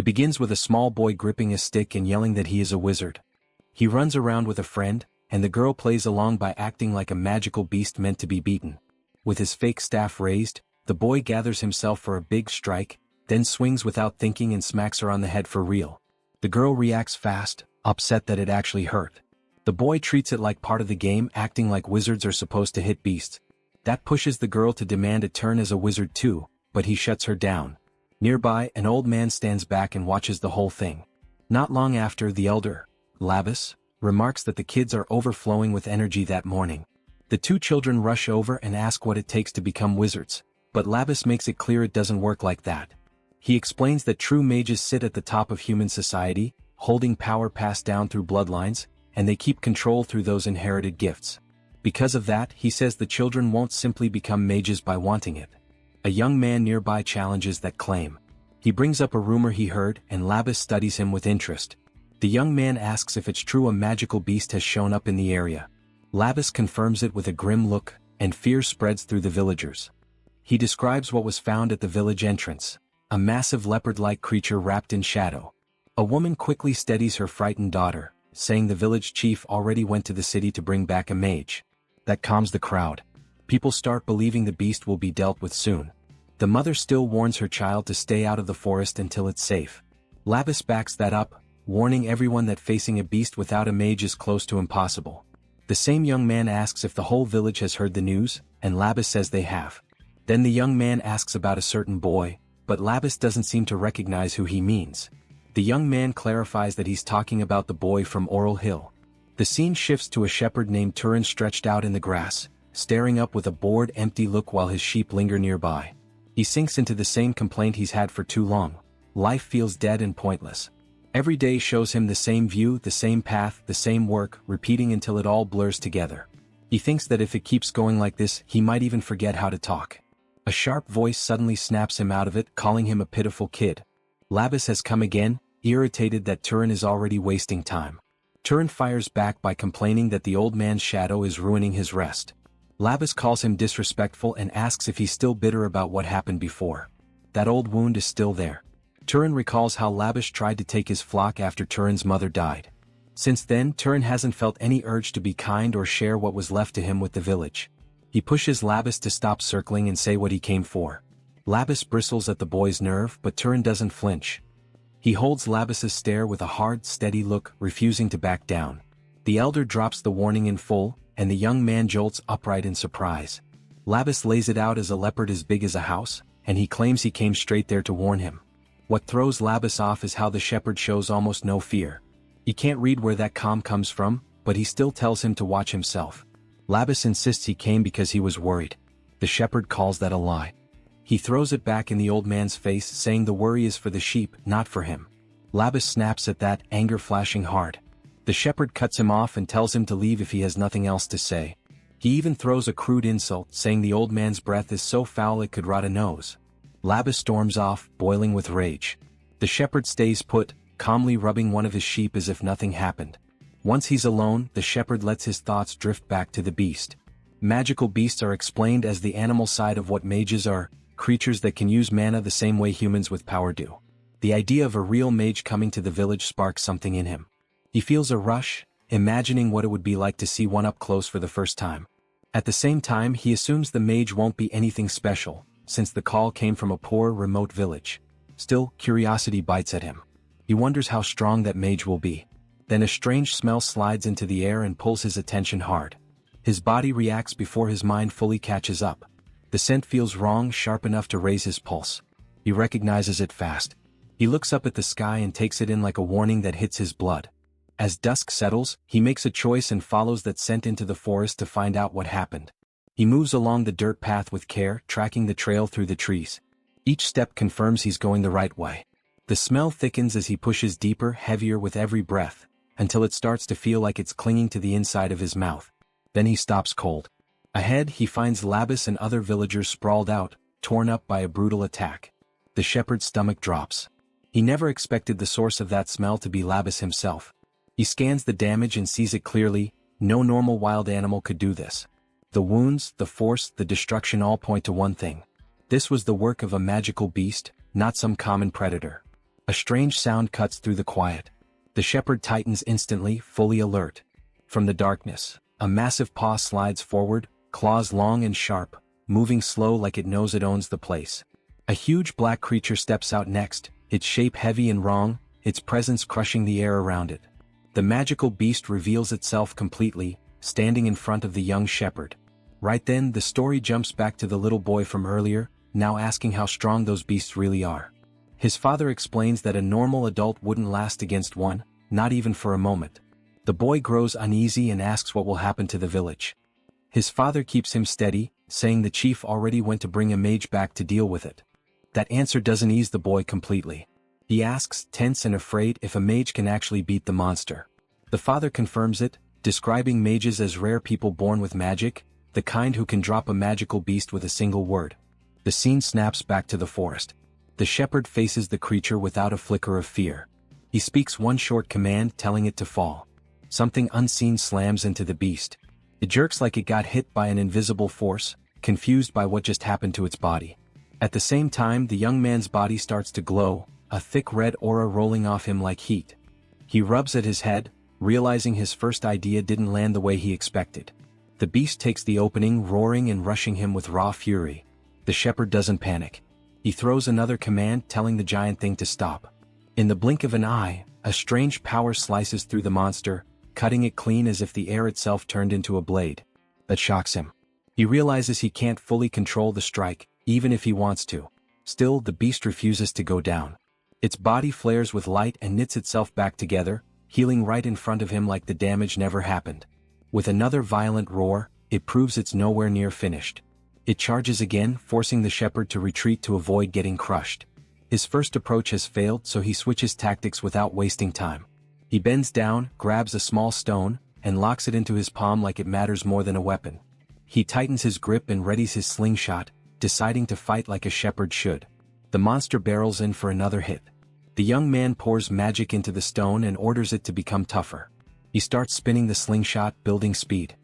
It begins with a small boy gripping a stick and yelling that he is a wizard. He runs around with a friend, and the girl plays along by acting like a magical beast meant to be beaten. With his fake staff raised, the boy gathers himself for a big strike, then swings without thinking and smacks her on the head for real. The girl reacts fast, upset that it actually hurt. The boy treats it like part of the game, acting like wizards are supposed to hit beasts. That pushes the girl to demand a turn as a wizard too, but he shuts her down. Nearby, an old man stands back and watches the whole thing. Not long after, the elder, Labus, remarks that the kids are overflowing with energy that morning. The two children rush over and ask what it takes to become wizards, but Labus makes it clear it doesn't work like that. He explains that true mages sit at the top of human society, holding power passed down through bloodlines, and they keep control through those inherited gifts. Because of that, he says the children won't simply become mages by wanting it. A young man nearby challenges that claim. He brings up a rumor he heard, and Labus studies him with interest. The young man asks if it's true a magical beast has shown up in the area. Labus confirms it with a grim look, and fear spreads through the villagers. He describes what was found at the village entrance, a massive leopard-like creature wrapped in shadow. A woman quickly steadies her frightened daughter, saying the village chief already went to the city to bring back a mage. That calms the crowd. People start believing the beast will be dealt with soon. The mother still warns her child to stay out of the forest until it's safe. Labus backs that up, warning everyone that facing a beast without a mage is close to impossible. The same young man asks if the whole village has heard the news, and Labus says they have. Then the young man asks about a certain boy, but Labus doesn't seem to recognize who he means. The young man clarifies that he's talking about the boy from Oral Hill. The scene shifts to a shepherd named Turin stretched out in the grass, staring up with a bored, empty look while his sheep linger nearby. He sinks into the same complaint he's had for too long. Life feels dead and pointless. Every day shows him the same view, the same path, the same work, repeating until it all blurs together. He thinks that if it keeps going like this, he might even forget how to talk. A sharp voice suddenly snaps him out of it, calling him a pitiful kid. Labus has come again, irritated that Turin is already wasting time. Turin fires back by complaining that the old man's shadow is ruining his rest. Labus calls him disrespectful and asks if he's still bitter about what happened before. That old wound is still there. Turin recalls how Labus tried to take his flock after Turin's mother died. Since then, Turin hasn't felt any urge to be kind or share what was left to him with the village. He pushes Labus to stop circling and say what he came for. Labus bristles at the boy's nerve, but Turin doesn't flinch. He holds Labus's stare with a hard, steady look, refusing to back down. The elder drops the warning in full, and the young man jolts upright in surprise. Labus lays it out as a leopard as big as a house, and he claims he came straight there to warn him. What throws Labus off is how the shepherd shows almost no fear. He can't read where that calm comes from, but he still tells him to watch himself. Labus insists he came because he was worried. The shepherd calls that a lie. He throws it back in the old man's face, saying the worry is for the sheep, not for him. Labus snaps at that, anger flashing hard. The shepherd cuts him off and tells him to leave if he has nothing else to say. He even throws a crude insult, saying the old man's breath is so foul it could rot a nose. Labus storms off, boiling with rage. The shepherd stays put, calmly rubbing one of his sheep as if nothing happened. Once he's alone, the shepherd lets his thoughts drift back to the beast. Magical beasts are explained as the animal side of what mages are, creatures that can use mana the same way humans with power do. The idea of a real mage coming to the village sparks something in him. He feels a rush, imagining what it would be like to see one up close for the first time. At the same time, he assumes the mage won't be anything special, since the call came from a poor, remote village. Still, curiosity bites at him. He wonders how strong that mage will be. Then a strange smell slides into the air and pulls his attention hard. His body reacts before his mind fully catches up. The scent feels wrong, sharp enough to raise his pulse. He recognizes it fast. He looks up at the sky and takes it in like a warning that hits his blood. As dusk settles, he makes a choice and follows that scent into the forest to find out what happened. He moves along the dirt path with care, tracking the trail through the trees. Each step confirms he's going the right way. The smell thickens as he pushes deeper, heavier with every breath, until it starts to feel like it's clinging to the inside of his mouth. Then he stops cold. Ahead, he finds Labus and other villagers sprawled out, torn up by a brutal attack. The shepherd's stomach drops. He never expected the source of that smell to be Labus himself. He scans the damage and sees it clearly. No normal wild animal could do this. The wounds, the force, the destruction all point to one thing. This was the work of a magical beast, not some common predator. A strange sound cuts through the quiet. The shepherd tightens instantly, fully alert. From the darkness, a massive paw slides forward, claws long and sharp, moving slow like it knows it owns the place. A huge black creature steps out next, its shape heavy and wrong, its presence crushing the air around it. The magical beast reveals itself completely, standing in front of the young shepherd. Right then, the story jumps back to the little boy from earlier, now asking how strong those beasts really are. His father explains that a normal adult wouldn't last against one, not even for a moment. The boy grows uneasy and asks what will happen to the village. His father keeps him steady, saying the chief already went to bring a mage back to deal with it. That answer doesn't ease the boy completely. He asks, tense and afraid, if a mage can actually beat the monster. The father confirms it, describing mages as rare people born with magic, the kind who can drop a magical beast with a single word. The scene snaps back to the forest. The shepherd faces the creature without a flicker of fear. He speaks one short command, telling it to fall. Something unseen slams into the beast. It jerks like it got hit by an invisible force, confused by what just happened to its body. At the same time, the young man's body starts to glow, a thick red aura rolling off him like heat. He rubs at his head, realizing his first idea didn't land the way he expected. The beast takes the opening, roaring and rushing him with raw fury. The shepherd doesn't panic. He throws another command, telling the giant thing to stop. In the blink of an eye, a strange power slices through the monster, cutting it clean as if the air itself turned into a blade. That shocks him. He realizes he can't fully control the strike, even if he wants to. Still, the beast refuses to go down. Its body flares with light and knits itself back together, healing right in front of him like the damage never happened. With another violent roar, it proves it's nowhere near finished. It charges again, forcing the shepherd to retreat to avoid getting crushed. His first approach has failed, so he switches tactics without wasting time. He bends down, grabs a small stone, and locks it into his palm like it matters more than a weapon. He tightens his grip and readies his slingshot, deciding to fight like a shepherd should. The monster barrels in for another hit. The young man pours magic into the stone and orders it to become tougher. He starts spinning the slingshot, building speed.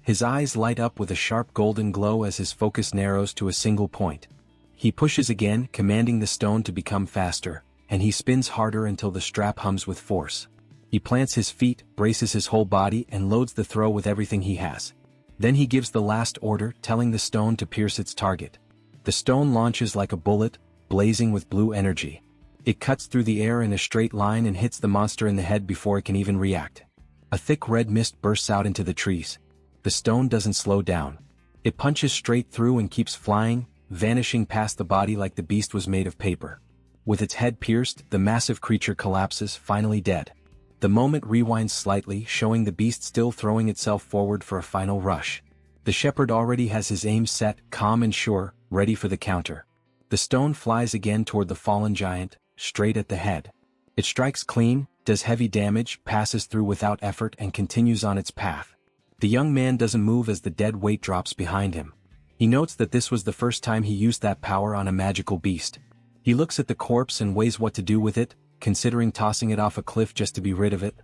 His eyes light up with a sharp golden glow as his focus narrows to a single point. He pushes again, commanding the stone to become faster, and he spins harder until the strap hums with force. He plants his feet, braces his whole body, and loads the throw with everything he has. Then he gives the last order, telling the stone to pierce its target. The stone launches like a bullet, blazing with blue energy. It cuts through the air in a straight line and hits the monster in the head before it can even react. A thick red mist bursts out into the trees. The stone doesn't slow down. It punches straight through and keeps flying, vanishing past the body like the beast was made of paper. With its head pierced, the massive creature collapses, finally dead. The moment rewinds slightly, showing the beast still throwing itself forward for a final rush. The shepherd already has his aim set, calm and sure, ready for the counter. The stone flies again toward the fallen giant, straight at the head. It strikes clean, does heavy damage, passes through without effort and continues on its path. The young man doesn't move as the dead weight drops behind him. He notes that this was the first time he used that power on a magical beast. He looks at the corpse and weighs what to do with it, considering tossing it off a cliff just to be rid of it.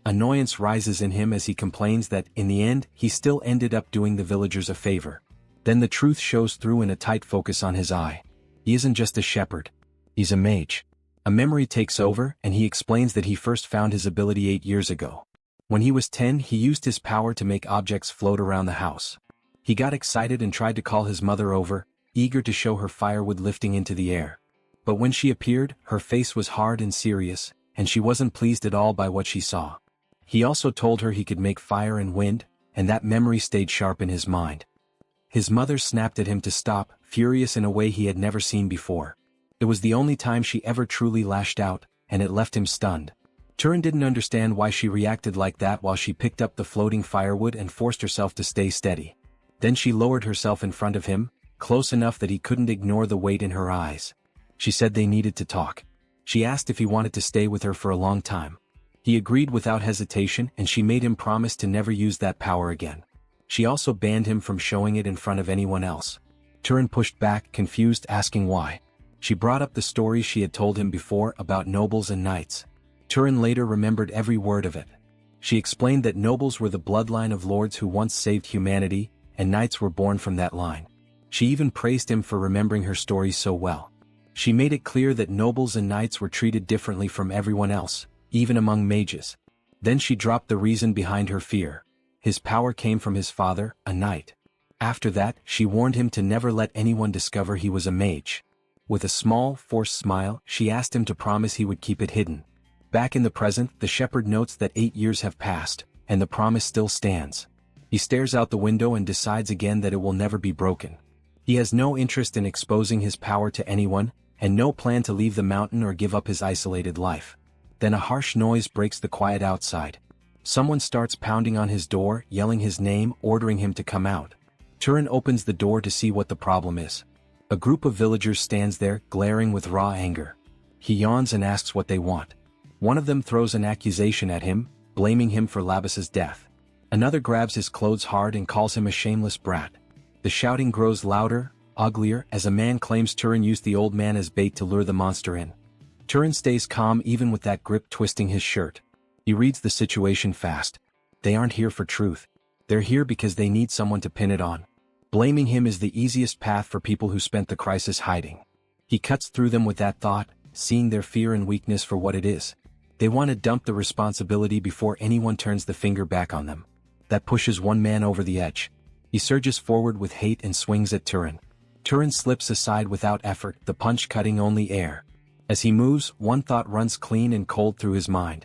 Annoyance rises in him as he complains that, in the end, he still ended up doing the villagers a favor. Then the truth shows through in a tight focus on his eye. He isn't just a shepherd. He's a mage. A memory takes over, and he explains that he first found his ability 8 years ago. When he was 10, he used his power to make objects float around the house. He got excited and tried to call his mother over, eager to show her firewood lifting into the air. But when she appeared, her face was hard and serious, and she wasn't pleased at all by what she saw. He also told her he could make fire and wind, and that memory stayed sharp in his mind. His mother snapped at him to stop, furious in a way he had never seen before. It was the only time she ever truly lashed out, and it left him stunned. Turin didn't understand why she reacted like that while she picked up the floating firewood and forced herself to stay steady. Then she lowered herself in front of him, close enough that he couldn't ignore the weight in her eyes. She said they needed to talk. She asked if he wanted to stay with her for a long time. He agreed without hesitation, and she made him promise to never use that power again. She also banned him from showing it in front of anyone else. Turin pushed back, confused, asking why. She brought up the stories she had told him before about nobles and knights. Turin later remembered every word of it. She explained that nobles were the bloodline of lords who once saved humanity, and knights were born from that line. She even praised him for remembering her stories so well. She made it clear that nobles and knights were treated differently from everyone else, even among mages. Then she dropped the reason behind her fear. His power came from his father, a knight. After that, she warned him to never let anyone discover he was a mage. With a small, forced smile, she asked him to promise he would keep it hidden. Back in the present, the shepherd notes that 8 years have passed, and the promise still stands. He stares out the window and decides again that it will never be broken. He has no interest in exposing his power to anyone, and no plan to leave the mountain or give up his isolated life. Then a harsh noise breaks the quiet outside. Someone starts pounding on his door, yelling his name, ordering him to come out. Turin opens the door to see what the problem is. A group of villagers stands there, glaring with raw anger. He yawns and asks what they want. One of them throws an accusation at him, blaming him for Labas's death. Another grabs his clothes hard and calls him a shameless brat. The shouting grows louder, uglier, as a man claims Turin used the old man as bait to lure the monster in. Turin stays calm even with that grip twisting his shirt. He reads the situation fast. They aren't here for truth. They're here because they need someone to pin it on. Blaming him is the easiest path for people who spent the crisis hiding. He cuts through them with that thought, seeing their fear and weakness for what it is. They want to dump the responsibility before anyone turns the finger back on them. That pushes one man over the edge. He surges forward with hate and swings at Turin. Turin slips aside without effort, the punch cutting only air. As he moves, one thought runs clean and cold through his mind.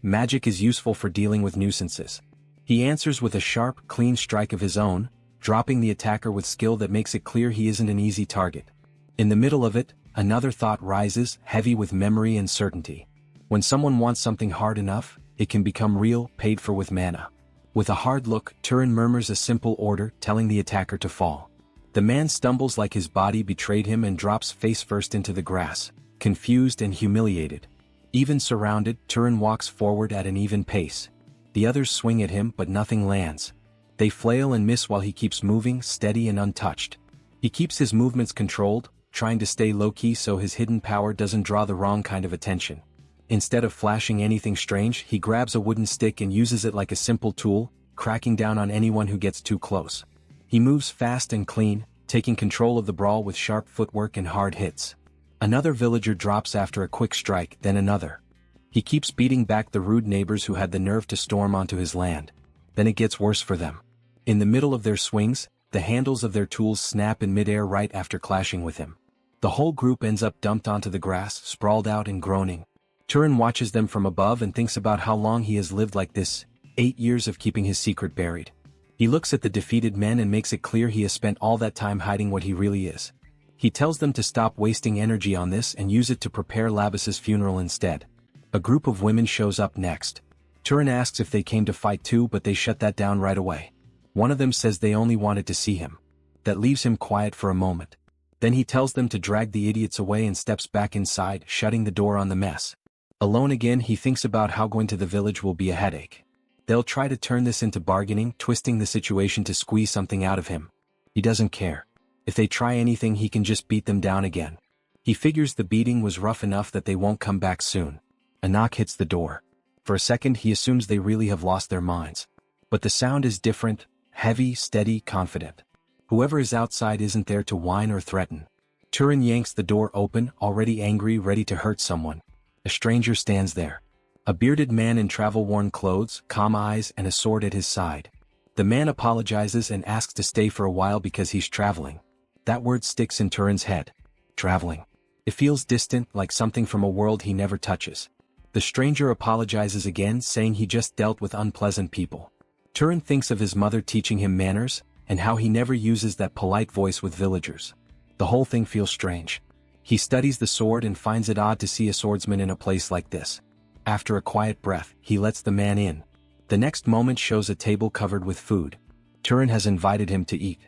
Magic is useful for dealing with nuisances. He answers with a sharp, clean strike of his own, dropping the attacker with skill that makes it clear he isn't an easy target. In the middle of it, another thought rises, heavy with memory and certainty. When someone wants something hard enough, it can become real, paid for with mana. With a hard look, Turin murmurs a simple order, telling the attacker to fall. The man stumbles like his body betrayed him and drops face first into the grass, confused and humiliated. Even surrounded, Turin walks forward at an even pace. The others swing at him but nothing lands. They flail and miss while he keeps moving, steady and untouched. He keeps his movements controlled, trying to stay low-key so his hidden power doesn't draw the wrong kind of attention. Instead of flashing anything strange, he grabs a wooden stick and uses it like a simple tool, cracking down on anyone who gets too close. He moves fast and clean, taking control of the brawl with sharp footwork and hard hits. Another villager drops after a quick strike, then another. He keeps beating back the rude neighbors who had the nerve to storm onto his land. Then it gets worse for them. In the middle of their swings, the handles of their tools snap in midair right after clashing with him. The whole group ends up dumped onto the grass, sprawled out and groaning. Turin watches them from above and thinks about how long he has lived like this, 8 years of keeping his secret buried. He looks at the defeated men and makes it clear he has spent all that time hiding what he really is. He tells them to stop wasting energy on this and use it to prepare Labas's funeral instead. A group of women shows up next. Turin asks if they came to fight too, but they shut that down right away. One of them says they only wanted to see him. That leaves him quiet for a moment. Then he tells them to drag the idiots away and steps back inside, shutting the door on the mess. Alone again, he thinks about how going to the village will be a headache. They'll try to turn this into bargaining, twisting the situation to squeeze something out of him. He doesn't care. If they try anything, he can just beat them down again. He figures the beating was rough enough that they won't come back soon. A knock hits the door. For a second he assumes they really have lost their minds. But the sound is different, heavy, steady, confident. Whoever is outside isn't there to whine or threaten. Turin yanks the door open, already angry, ready to hurt someone. A stranger stands there. A bearded man in travel-worn clothes, calm eyes and a sword at his side. The man apologizes and asks to stay for a while because he's traveling. That word sticks in Turin's head. Traveling. It feels distant, like something from a world he never touches. The stranger apologizes again, saying he just dealt with unpleasant people. Turin thinks of his mother teaching him manners, and how he never uses that polite voice with villagers. The whole thing feels strange. He studies the sword and finds it odd to see a swordsman in a place like this. After a quiet breath, he lets the man in. The next moment shows a table covered with food. Turin has invited him to eat.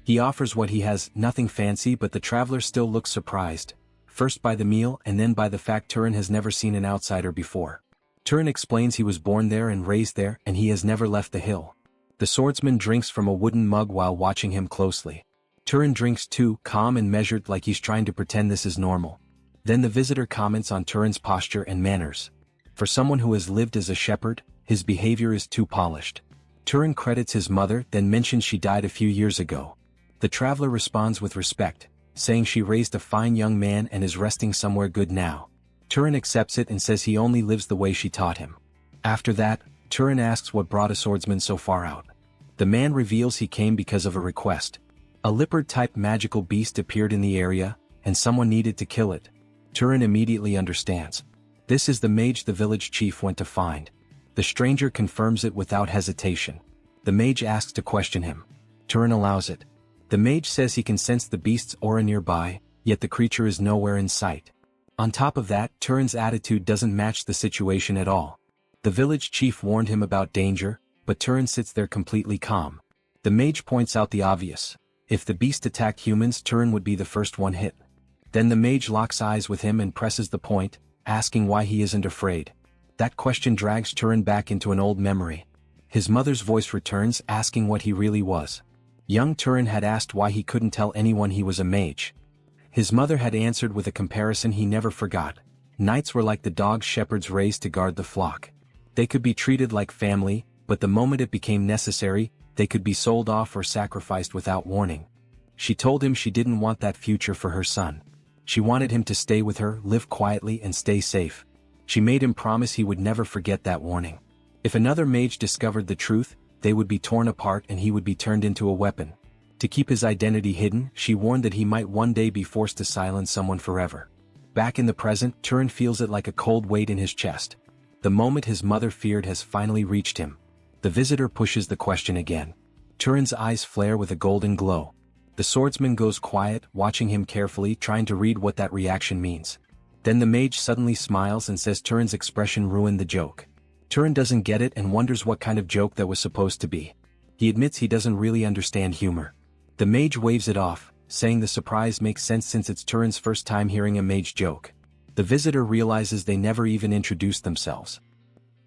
He offers what he has, nothing fancy, but the traveler still looks surprised. First by the meal and then by the fact Turin has never seen an outsider before. Turin explains he was born there and raised there and he has never left the hill. The swordsman drinks from a wooden mug while watching him closely. Turin drinks too, calm and measured, like he's trying to pretend this is normal. Then the visitor comments on Turin's posture and manners. For someone who has lived as a shepherd, his behavior is too polished. Turin credits his mother, then mentions she died a few years ago. The traveler responds with respect. saying she raised a fine young man and is resting somewhere good now. Turin accepts it and says he only lives the way she taught him. After that, Turin asks what brought a swordsman so far out. The man reveals he came because of a request. A leopard-type magical beast appeared in the area, and someone needed to kill it. Turin immediately understands. This is the mage the village chief went to find. The stranger confirms it without hesitation. The mage asks to question him. Turin allows it. The mage says he can sense the beast's aura nearby, yet the creature is nowhere in sight. On top of that, Turin's attitude doesn't match the situation at all. The village chief warned him about danger, but Turin sits there completely calm. The mage points out the obvious. If the beast attacked humans, Turin would be the first one hit. Then the mage locks eyes with him and presses the point, asking why he isn't afraid. That question drags Turin back into an old memory. His mother's voice returns, asking what he really was. Young Turin had asked why he couldn't tell anyone he was a mage. His mother had answered with a comparison he never forgot. Knights were like the dogs shepherds raised to guard the flock. They could be treated like family, but the moment it became necessary, they could be sold off or sacrificed without warning. She told him she didn't want that future for her son. She wanted him to stay with her, live quietly and stay safe. She made him promise he would never forget that warning. If another mage discovered the truth, they would be torn apart and he would be turned into a weapon. To keep his identity hidden, she warned that he might one day be forced to silence someone forever. Back in the present, Turin feels it like a cold weight in his chest. The moment his mother feared has finally reached him. The visitor pushes the question again. Turin's eyes flare with a golden glow. The swordsman goes quiet, watching him carefully, trying to read what that reaction means. Then the mage suddenly smiles and says Turin's expression ruined the joke. Turin doesn't get it and wonders what kind of joke that was supposed to be. He admits he doesn't really understand humor. The mage waves it off, saying the surprise makes sense since it's Turin's first time hearing a mage joke. The visitor realizes they never even introduced themselves.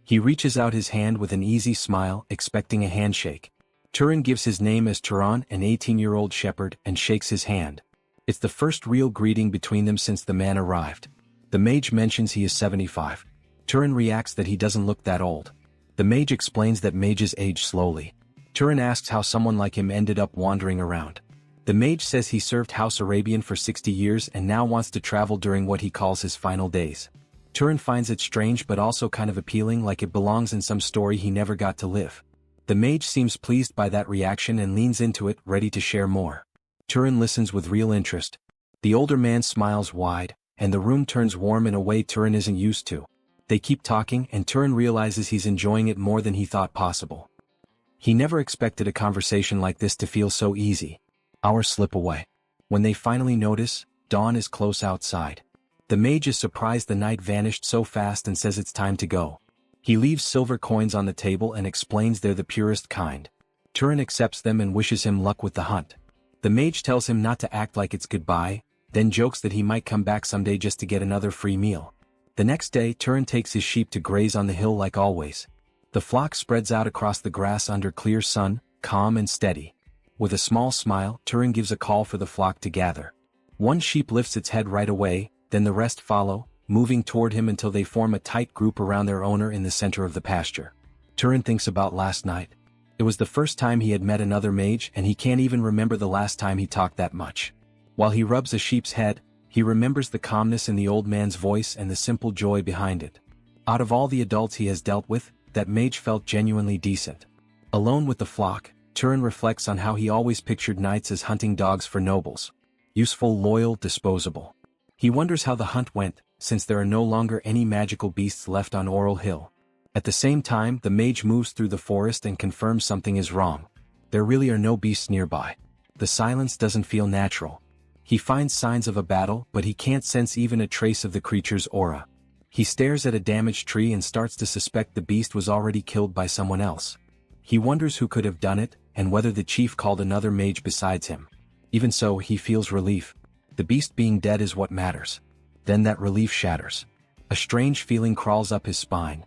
He reaches out his hand with an easy smile, expecting a handshake. Turin gives his name as Turan, an 18-year-old shepherd, and shakes his hand. It's the first real greeting between them since the man arrived. The mage mentions he is 75. Turin reacts that he doesn't look that old. The mage explains that mages age slowly. Turin asks how someone like him ended up wandering around. The mage says he served House Arabian for 60 years and now wants to travel during what he calls his final days. Turin finds it strange but also kind of appealing, like it belongs in some story he never got to live. The mage seems pleased by that reaction and leans into it, ready to share more. Turin listens with real interest. The older man smiles wide, and the room turns warm in a way Turin isn't used to. They keep talking and Turin realizes he's enjoying it more than he thought possible. He never expected a conversation like this to feel so easy. Hours slip away. When they finally notice, dawn is close outside. The mage is surprised the night vanished so fast and says it's time to go. He leaves silver coins on the table and explains they're the purest kind. Turin accepts them and wishes him luck with the hunt. The mage tells him not to act like it's goodbye, then jokes that he might come back someday just to get another free meal. The next day, Turin takes his sheep to graze on the hill like always. The flock spreads out across the grass under clear sun, calm and steady. With a small smile, Turin gives a call for the flock to gather. One sheep lifts its head right away, then the rest follow, moving toward him until they form a tight group around their owner in the center of the pasture. Turin thinks about last night. It was the first time he had met another mage and he can't even remember the last time he talked that much. While he rubs a sheep's head, he remembers the calmness in the old man's voice and the simple joy behind it. Out of all the adults he has dealt with, that mage felt genuinely decent. Alone with the flock, Turin reflects on how he always pictured knights as hunting dogs for nobles. Useful, loyal, disposable. He wonders how the hunt went, since there are no longer any magical beasts left on Oral Hill. At the same time, the mage moves through the forest and confirms something is wrong. There really are no beasts nearby. The silence doesn't feel natural. He finds signs of a battle, but he can't sense even a trace of the creature's aura. He stares at a damaged tree and starts to suspect the beast was already killed by someone else. He wonders who could have done it, and whether the chief called another mage besides him. Even so, he feels relief. The beast being dead is what matters. Then that relief shatters. A strange feeling crawls up his spine.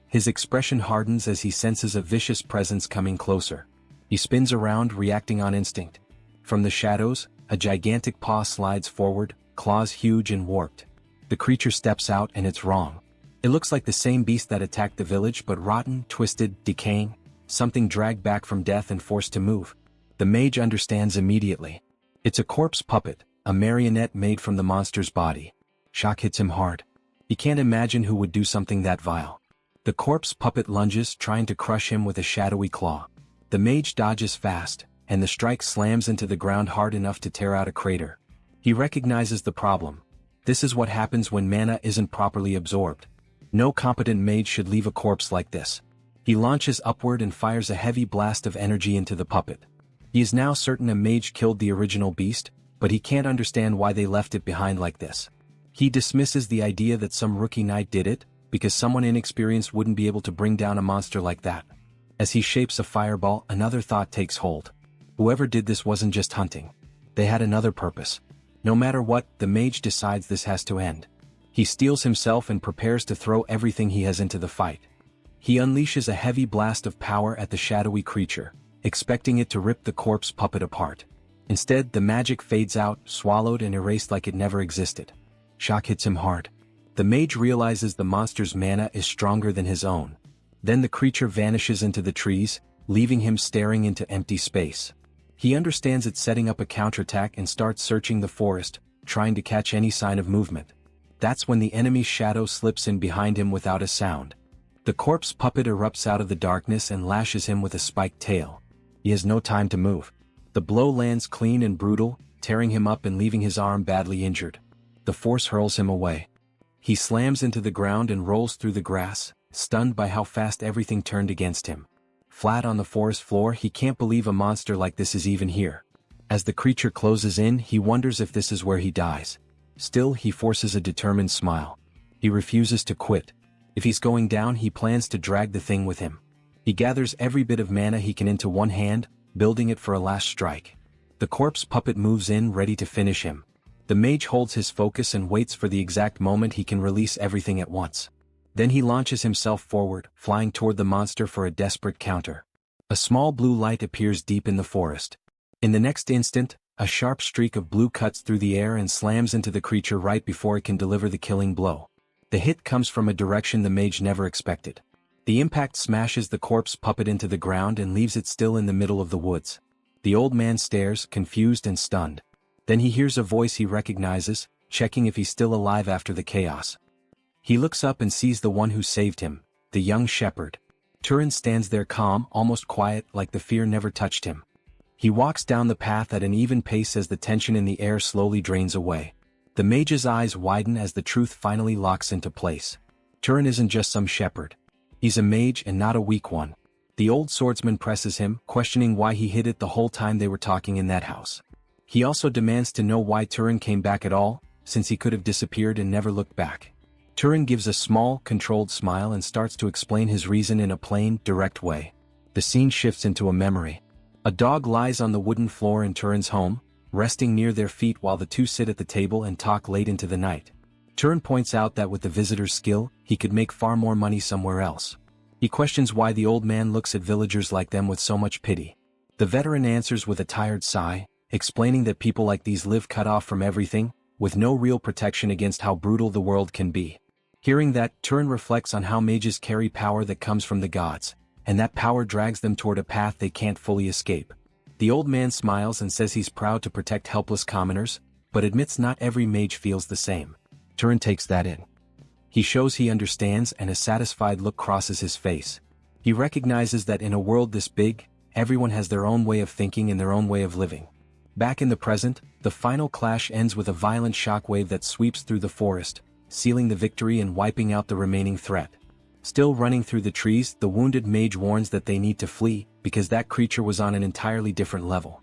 His expression hardens as he senses a vicious presence coming closer. He spins around, reacting on instinct. From the shadows, a gigantic paw slides forward, claws huge and warped. The creature steps out and it's wrong. It looks like the same beast that attacked the village, but rotten, twisted, decaying, something dragged back from death and forced to move. The mage understands immediately. It's a corpse puppet, a marionette made from the monster's body. Shock hits him hard. He can't imagine who would do something that vile. The corpse puppet lunges, trying to crush him with a shadowy claw. The mage dodges fast, and the strike slams into the ground hard enough to tear out a crater. He recognizes the problem. This is what happens when mana isn't properly absorbed. No competent mage should leave a corpse like this. He launches upward and fires a heavy blast of energy into the puppet. He is now certain a mage killed the original beast, but he can't understand why they left it behind like this. He dismisses the idea that some rookie knight did it, because someone inexperienced wouldn't be able to bring down a monster like that. As he shapes a fireball, another thought takes hold. Whoever did this wasn't just hunting. They had another purpose. No matter what, the mage decides this has to end. He steels himself and prepares to throw everything he has into the fight. He unleashes a heavy blast of power at the shadowy creature, expecting it to rip the corpse puppet apart. Instead, the magic fades out, swallowed and erased like it never existed. Shock hits him hard. The mage realizes the monster's mana is stronger than his own. Then the creature vanishes into the trees, leaving him staring into empty space. He understands it's setting up a counterattack and starts searching the forest, trying to catch any sign of movement. That's when the enemy's shadow slips in behind him without a sound. The corpse puppet erupts out of the darkness and lashes him with a spiked tail. He has no time to move. The blow lands clean and brutal, tearing him up and leaving his arm badly injured. The force hurls him away. He slams into the ground and rolls through the grass, stunned by how fast everything turned against him. Flat on the forest floor, he can't believe a monster like this is even here. As the creature closes in, he wonders if this is where he dies. Still, he forces a determined smile. He refuses to quit. If he's going down, he plans to drag the thing with him. He gathers every bit of mana he can into one hand, building it for a last strike. The corpse puppet moves in, ready to finish him. The mage holds his focus and waits for the exact moment he can release everything at once. Then he launches himself forward, flying toward the monster for a desperate counter. A small blue light appears deep in the forest. In the next instant, a sharp streak of blue cuts through the air and slams into the creature right before it can deliver the killing blow. The hit comes from a direction the mage never expected. The impact smashes the corpse puppet into the ground and leaves it still in the middle of the woods. The old man stares, confused and stunned. Then he hears a voice he recognizes, checking if he's still alive after the chaos. He looks up and sees the one who saved him, the young shepherd. Turin stands there calm, almost quiet, like the fear never touched him. He walks down the path at an even pace as the tension in the air slowly drains away. The mage's eyes widen as the truth finally locks into place. Turin isn't just some shepherd. He's a mage and not a weak one. The old swordsman presses him, questioning why he hid it the whole time they were talking in that house. He also demands to know why Turin came back at all, since he could have disappeared and never looked back. Turin gives a small, controlled smile and starts to explain his reason in a plain, direct way. The scene shifts into a memory. A dog lies on the wooden floor in Turin's home, resting near their feet while the two sit at the table and talk late into the night. Turin points out that with the visitor's skill, he could make far more money somewhere else. He questions why the old man looks at villagers like them with so much pity. The veteran answers with a tired sigh, explaining that people like these live cut off from everything, with no real protection against how brutal the world can be. Hearing that, Turin reflects on how mages carry power that comes from the gods, and that power drags them toward a path they can't fully escape. The old man smiles and says he's proud to protect helpless commoners, but admits not every mage feels the same. Turin takes that in. He shows he understands, and a satisfied look crosses his face. He recognizes that in a world this big, everyone has their own way of thinking and their own way of living. Back in the present, the final clash ends with a violent shockwave that sweeps through the forest, sealing the victory and wiping out the remaining threat. Still running through the trees, the wounded mage warns that they need to flee, because that creature was on an entirely different level.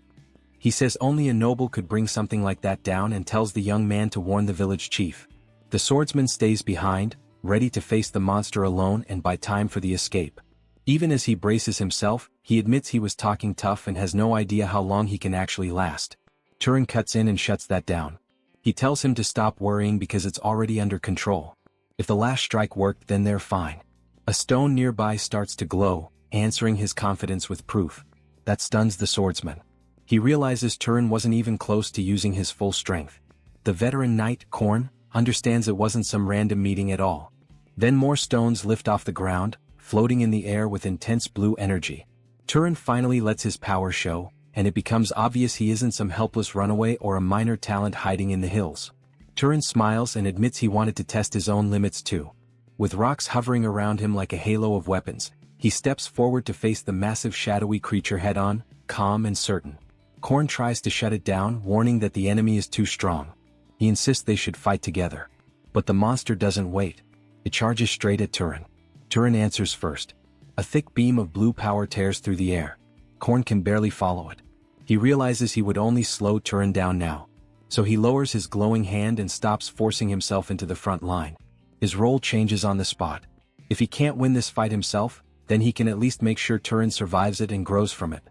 He says only a noble could bring something like that down and tells the young man to warn the village chief. The swordsman stays behind, ready to face the monster alone and buy time for the escape. Even as he braces himself, he admits he was talking tough and has no idea how long he can actually last. Turin cuts in and shuts that down. He tells him to stop worrying because it's already under control. If the last strike worked, then they're fine. A stone nearby starts to glow, answering his confidence with proof. That stuns the swordsman. He realizes Turin wasn't even close to using his full strength. The veteran knight, Korn, understands it wasn't some random meeting at all. Then more stones lift off the ground, floating in the air with intense blue energy. Turin finally lets his power show, and it becomes obvious he isn't some helpless runaway or a minor talent hiding in the hills. Turin smiles and admits he wanted to test his own limits too. With rocks hovering around him like a halo of weapons, he steps forward to face the massive shadowy creature head-on, calm and certain. Korn tries to shut it down, warning that the enemy is too strong. He insists they should fight together. But the monster doesn't wait. It charges straight at Turin. Turin answers first. A thick beam of blue power tears through the air. Korn can barely follow it. He realizes he would only slow Turin down now. So he lowers his glowing hand and stops forcing himself into the front line. His role changes on the spot. If he can't win this fight himself, then he can at least make sure Turin survives it and grows from it.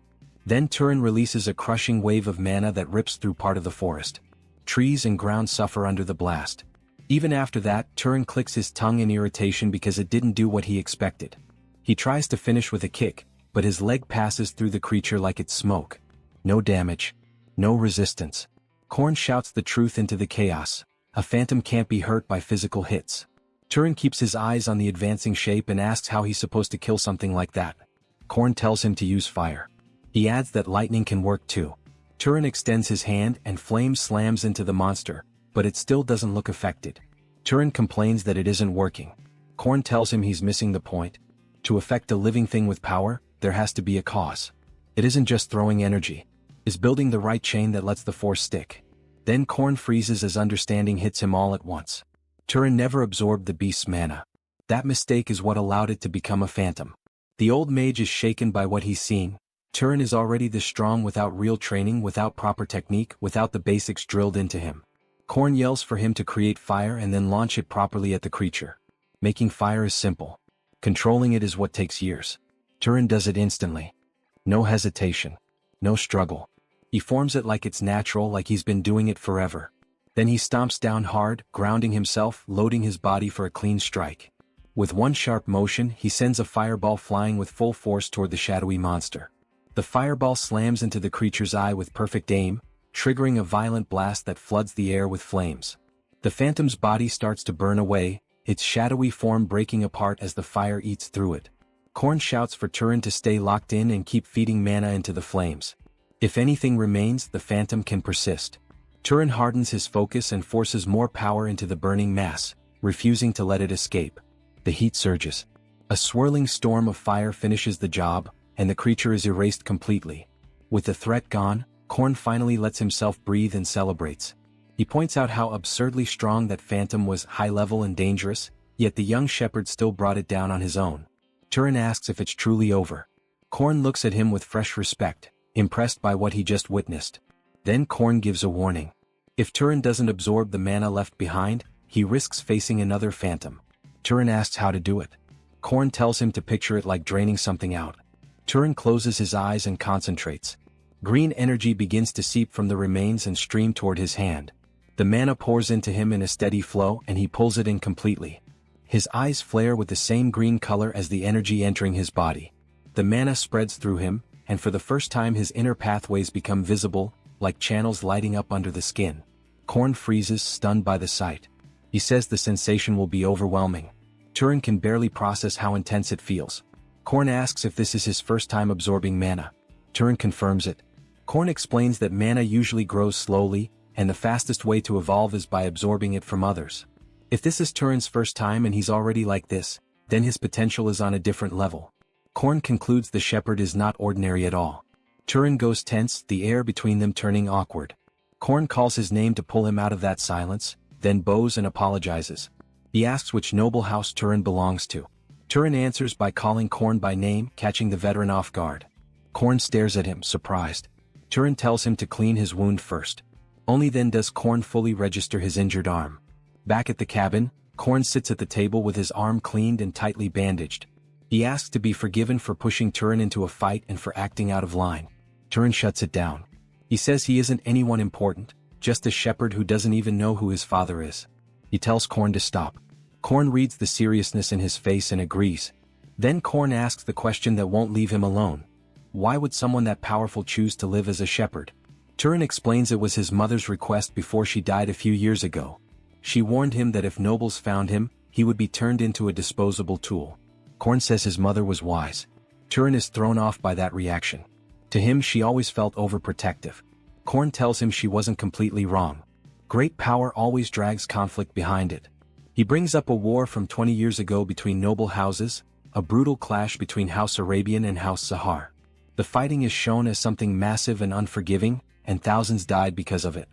Then Turin releases a crushing wave of mana that rips through part of the forest. Trees and ground suffer under the blast. Even after that, Turin clicks his tongue in irritation because it didn't do what he expected. He tries to finish with a kick, but his leg passes through the creature like it's smoke. No damage. No resistance. Korn shouts the truth into the chaos. A phantom can't be hurt by physical hits. Turin keeps his eyes on the advancing shape and asks how he's supposed to kill something like that. Korn tells him to use fire. He adds that lightning can work too. Turin extends his hand and flame slams into the monster, but it still doesn't look affected. Turin complains that it isn't working. Korn tells him he's missing the point. To affect a living thing with power, there has to be a cause. It isn't just throwing energy. It's building the right chain that lets the force stick. Then Korn freezes as understanding hits him all at once. Turin never absorbed the beast's mana. That mistake is what allowed it to become a phantom. The old mage is shaken by what he's seeing. Turin is already this strong without real training, without proper technique, without the basics drilled into him. Korn yells for him to create fire and then launch it properly at the creature. Making fire is simple. Controlling it is what takes years. Turin does it instantly. No hesitation. No struggle. He forms it like it's natural, like he's been doing it forever. Then he stomps down hard, grounding himself, loading his body for a clean strike. With one sharp motion, he sends a fireball flying with full force toward the shadowy monster. The fireball slams into the creature's eye with perfect aim, triggering a violent blast that floods the air with flames. The phantom's body starts to burn away, its shadowy form breaking apart as the fire eats through it. Korn shouts for Turin to stay locked in and keep feeding mana into the flames. If anything remains, the phantom can persist. Turin hardens his focus and forces more power into the burning mass, refusing to let it escape. The heat surges. A swirling storm of fire finishes the job, and the creature is erased completely. With the threat gone, Korn finally lets himself breathe and celebrates. He points out how absurdly strong that phantom was, high-level and dangerous, yet the young shepherd still brought it down on his own. Turin asks if it's truly over. Korn looks at him with fresh respect, impressed by what he just witnessed. Then Korn gives a warning. If Turin doesn't absorb the mana left behind, he risks facing another phantom. Turin asks how to do it. Korn tells him to picture it like draining something out. Turin closes his eyes and concentrates. Green energy begins to seep from the remains and stream toward his hand. The mana pours into him in a steady flow and he pulls it in completely. His eyes flare with the same green color as the energy entering his body. The mana spreads through him, and for the first time his inner pathways become visible, like channels lighting up under the skin. Korn freezes, stunned by the sight. He says the sensation will be overwhelming. Turin can barely process how intense it feels. Korn asks if this is his first time absorbing mana. Turin confirms it. Korn explains that mana usually grows slowly, and the fastest way to evolve is by absorbing it from others. If this is Turin's first time and he's already like this, then his potential is on a different level. Korn concludes the shepherd is not ordinary at all. Turin goes tense, the air between them turning awkward. Korn calls his name to pull him out of that silence, then bows and apologizes. He asks which noble house Turin belongs to. Turin answers by calling Korn by name, catching the veteran off guard. Korn stares at him, surprised. Turin tells him to clean his wound first. Only then does Korn fully register his injured arm. Back at the cabin, Korn sits at the table with his arm cleaned and tightly bandaged. He asks to be forgiven for pushing Turin into a fight and for acting out of line. Turin shuts it down. He says he isn't anyone important, just a shepherd who doesn't even know who his father is. He tells Korn to stop. Korn reads the seriousness in his face and agrees. Then Korn asks the question that won't leave him alone. Why would someone that powerful choose to live as a shepherd? Turin explains it was his mother's request before she died a few years ago. She warned him that if nobles found him, he would be turned into a disposable tool. Korn says his mother was wise. Turin is thrown off by that reaction. To him she always felt overprotective. Korn tells him she wasn't completely wrong. Great power always drags conflict behind it. He brings up a war from 20 years ago between noble houses, a brutal clash between House Arabian and House Sahar. The fighting is shown as something massive and unforgiving, and thousands died because of it.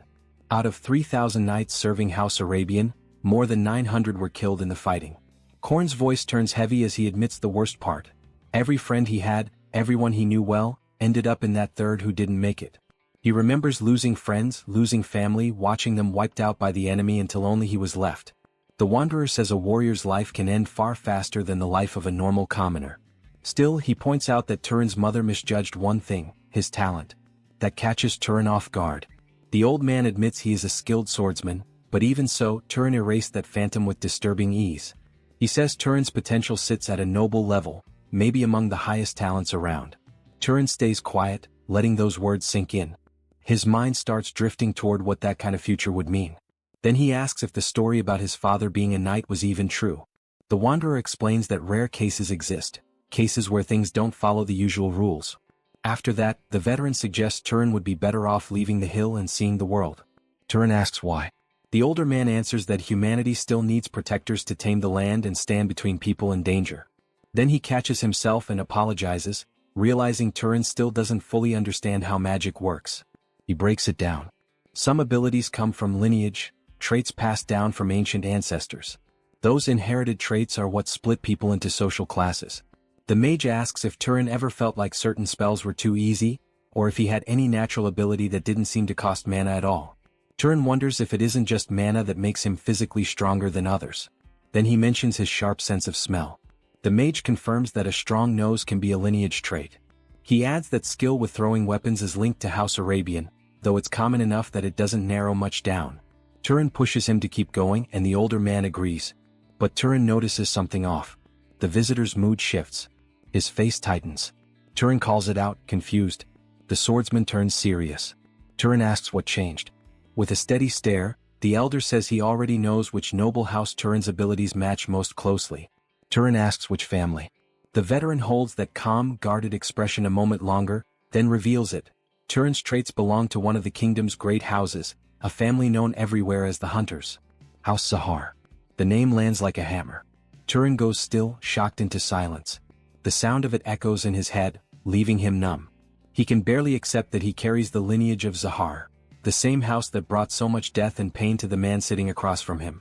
Out of 3,000 knights serving House Arabian, more than 900 were killed in the fighting. Korn's voice turns heavy as he admits the worst part. Every friend he had, everyone he knew well, ended up in that third who didn't make it. He remembers losing friends, losing family, watching them wiped out by the enemy until only he was left. The Wanderer says a warrior's life can end far faster than the life of a normal commoner. Still, he points out that Turin's mother misjudged one thing, his talent. That catches Turin off guard. The old man admits he is a skilled swordsman, but even so, Turin erased that phantom with disturbing ease. He says Turin's potential sits at a noble level, maybe among the highest talents around. Turin stays quiet, letting those words sink in. His mind starts drifting toward what that kind of future would mean. Then he asks if the story about his father being a knight was even true. The Wanderer explains that rare cases exist, cases where things don't follow the usual rules. After that, the veteran suggests Turin would be better off leaving the hill and seeing the world. Turin asks why. The older man answers that humanity still needs protectors to tame the land and stand between people and danger. Then he catches himself and apologizes, realizing Turin still doesn't fully understand how magic works. He breaks it down. Some abilities come from lineage, traits passed down from ancient ancestors. Those inherited traits are what split people into social classes. The mage asks if Turin ever felt like certain spells were too easy, or if he had any natural ability that didn't seem to cost mana at all. Turin wonders if it isn't just mana that makes him physically stronger than others. Then he mentions his sharp sense of smell. The mage confirms that a strong nose can be a lineage trait. He adds that skill with throwing weapons is linked to House Arabian, though it's common enough that it doesn't narrow much down. Turin pushes him to keep going and the older man agrees. But Turin notices something off. The visitor's mood shifts. His face tightens. Turin calls it out, confused. The swordsman turns serious. Turin asks what changed. With a steady stare, the elder says he already knows which noble house Turin's abilities match most closely. Turin asks which family. The veteran holds that calm, guarded expression a moment longer, then reveals it. Turin's traits belong to one of the kingdom's great houses, a family known everywhere as the Hunters. House Sahar. The name lands like a hammer. Turin goes still, shocked into silence. The sound of it echoes in his head, leaving him numb. He can barely accept that he carries the lineage of Zahar, the same house that brought so much death and pain to the man sitting across from him.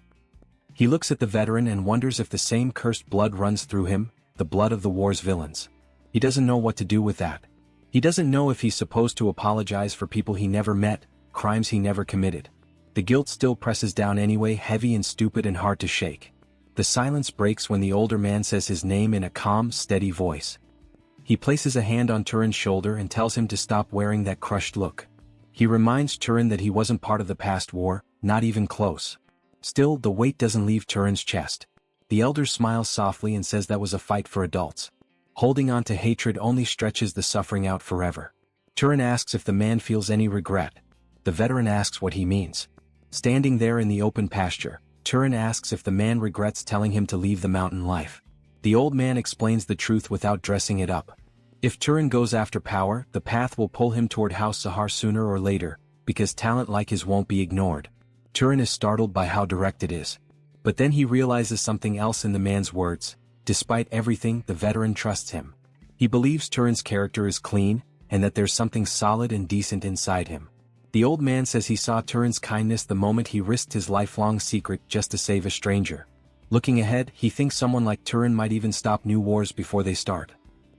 He looks at the veteran and wonders if the same cursed blood runs through him, the blood of the war's villains. He doesn't know what to do with that. He doesn't know if he's supposed to apologize for people he never met, crimes he never committed. The guilt still presses down anyway, heavy and stupid and hard to shake. The silence breaks when the older man says his name in a calm, steady voice. He places a hand on Turin's shoulder and tells him to stop wearing that crushed look. He reminds Turin that he wasn't part of the past war, not even close. Still, the weight doesn't leave Turin's chest. The elder smiles softly and says that was a fight for adults. Holding on to hatred only stretches the suffering out forever. Turin asks if the man feels any regret. The veteran asks what he means. Standing there in the open pasture, Turin asks if the man regrets telling him to leave the mountain life. The old man explains the truth without dressing it up. If Turin goes after power, the path will pull him toward House Sahar sooner or later, because talent like his won't be ignored. Turin is startled by how direct it is. But then he realizes something else in the man's words. Despite everything, the veteran trusts him. He believes Turin's character is clean, and that there's something solid and decent inside him. The old man says he saw Turin's kindness the moment he risked his lifelong secret just to save a stranger. Looking ahead, he thinks someone like Turin might even stop new wars before they start.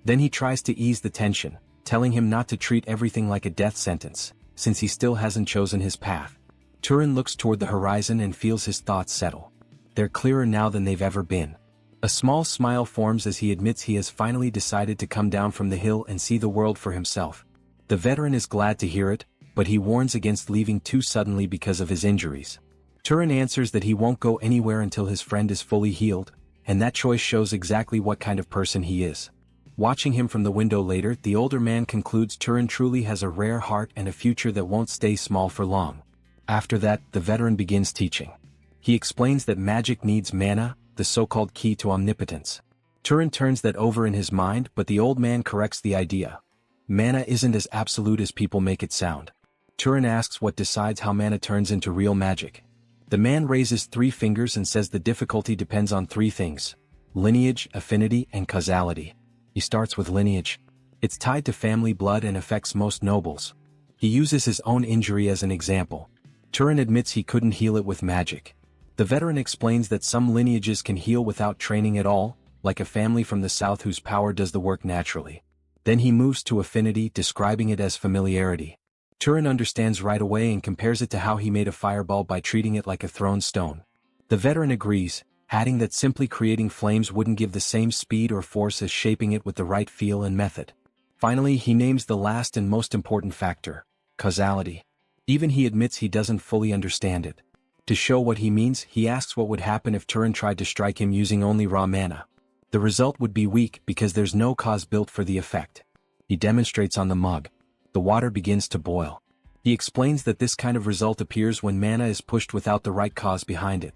Then he tries to ease the tension, telling him not to treat everything like a death sentence, since he still hasn't chosen his path. Turin looks toward the horizon and feels his thoughts settle. They're clearer now than they've ever been. A small smile forms as he admits he has finally decided to come down from the hill and see the world for himself. The veteran is glad to hear it, but he warns against leaving too suddenly because of his injuries. Turin answers that he won't go anywhere until his friend is fully healed, and that choice shows exactly what kind of person he is. Watching him from the window later, the older man concludes Turin truly has a rare heart and a future that won't stay small for long. After that, the veteran begins teaching. He explains that magic needs mana, the so-called key to omnipotence. Turin turns that over in his mind, but the old man corrects the idea. Mana isn't as absolute as people make it sound. Turin asks what decides how mana turns into real magic. The man raises 3 fingers and says the difficulty depends on 3 things: lineage, affinity, and causality. He starts with lineage. It's tied to family blood and affects most nobles. He uses his own injury as an example. Turin admits he couldn't heal it with magic. The veteran explains that some lineages can heal without training at all, like a family from the south whose power does the work naturally. Then he moves to affinity, describing it as familiarity. Turin understands right away and compares it to how he made a fireball by treating it like a thrown stone. The veteran agrees, adding that simply creating flames wouldn't give the same speed or force as shaping it with the right feel and method. Finally, he names the last and most important factor: causality. Even he admits he doesn't fully understand it. To show what he means, he asks what would happen if Turin tried to strike him using only raw mana. The result would be weak because there's no cause built for the effect. He demonstrates on the mug. The water begins to boil. He explains that this kind of result appears when mana is pushed without the right cause behind it.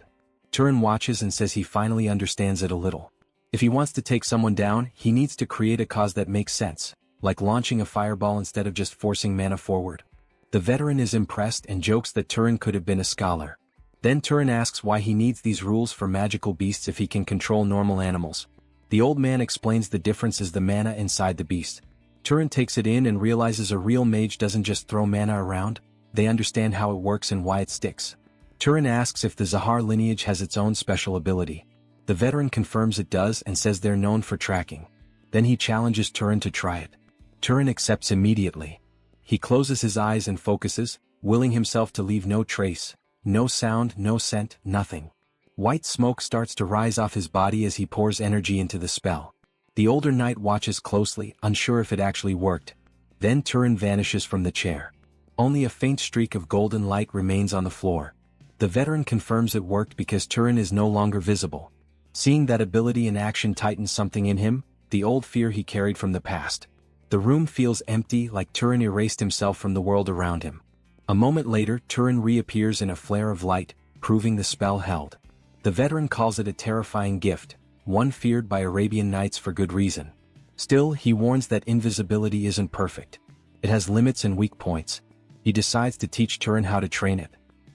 Turin watches and says he finally understands it a little. If he wants to take someone down, he needs to create a cause that makes sense, like launching a fireball instead of just forcing mana forward. The veteran is impressed and jokes that Turin could have been a scholar. Then Turin asks why he needs these rules for magical beasts if he can control normal animals. The old man explains the difference is the mana inside the beast. Turin takes it in and realizes a real mage doesn't just throw mana around, they understand how it works and why it sticks. Turin asks if the Zahar lineage has its own special ability. The veteran confirms it does and says they're known for tracking. Then he challenges Turin to try it. Turin accepts immediately. He closes his eyes and focuses, willing himself to leave no trace, no sound, no scent, nothing. White smoke starts to rise off his body as he pours energy into the spell. The older knight watches closely, unsure if it actually worked. Then Turin vanishes from the chair. Only a faint streak of golden light remains on the floor. The veteran confirms it worked because Turin is no longer visible. Seeing that ability in action tightens something in him, the old fear he carried from the past. The room feels empty, like Turin erased himself from the world around him. A moment later, Turin reappears in a flare of light, proving the spell held. The veteran calls it a terrifying gift, one feared by Arabian knights for good reason. Still, he warns that invisibility isn't perfect. It has limits and weak points. He decides to teach Turin how to train it.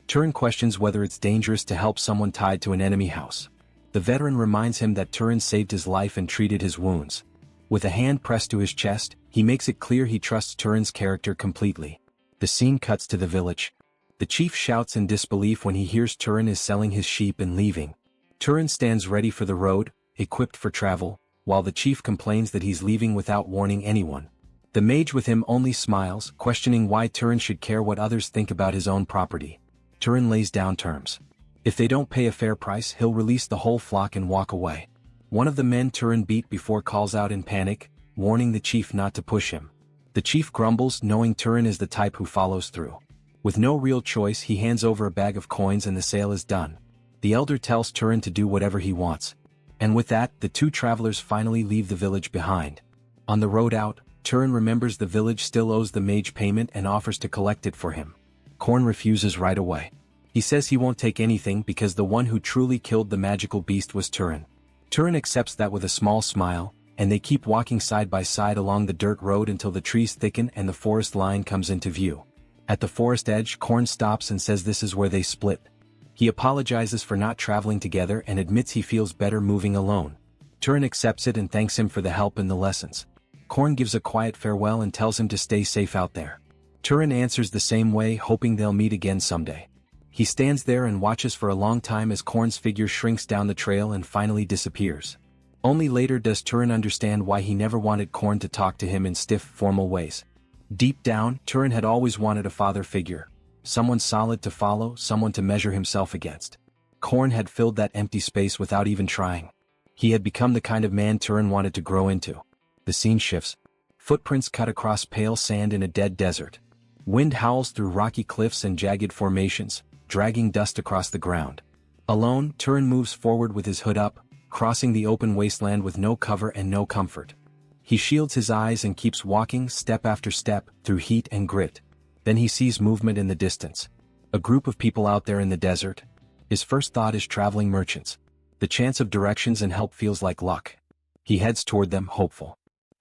Turin questions whether it's dangerous to help someone tied to an enemy house. The veteran reminds him that Turin saved his life and treated his wounds. With a hand pressed to his chest, he makes it clear he trusts Turin's character completely. The scene cuts to the village. The chief shouts in disbelief when he hears Turin is selling his sheep and leaving. Turin stands ready for the road, equipped for travel, while the chief complains that he's leaving without warning anyone. The mage with him only smiles, questioning why Turin should care what others think about his own property. Turin lays down terms. If they don't pay a fair price, he'll release the whole flock and walk away. One of the men Turin beat before calls out in panic, warning the chief not to push him. The chief grumbles, knowing Turin is the type who follows through. With no real choice, he hands over a bag of coins and the sale is done. The elder tells Turin to do whatever he wants. And with that, the 2 travelers finally leave the village behind. On the road out, Turin remembers the village still owes the mage payment and offers to collect it for him. Korn refuses right away. He says he won't take anything because the one who truly killed the magical beast was Turin. Turin accepts that with a small smile, and they keep walking side by side along the dirt road until the trees thicken and the forest line comes into view. At the forest edge, Korn stops and says this is where they split. He apologizes for not traveling together and admits he feels better moving alone. Turin accepts it and thanks him for the help and the lessons. Korn gives a quiet farewell and tells him to stay safe out there. Turin answers the same way, hoping they'll meet again someday. He stands there and watches for a long time as Korn's figure shrinks down the trail and finally disappears. Only later does Turin understand why he never wanted Korn to talk to him in stiff, formal ways. Deep down, Turin had always wanted a father figure. Someone solid to follow, someone to measure himself against. Korn had filled that empty space without even trying. He had become the kind of man Turin wanted to grow into. The scene shifts. Footprints cut across pale sand in a dead desert. Wind howls through rocky cliffs and jagged formations, dragging dust across the ground. Alone, Turin moves forward with his hood up, crossing the open wasteland with no cover and no comfort. He shields his eyes and keeps walking step after step, through heat and grit. Then he sees movement in the distance. A group of people out there in the desert. His first thought is traveling merchants. The chance of directions and help feels like luck. He heads toward them, hopeful.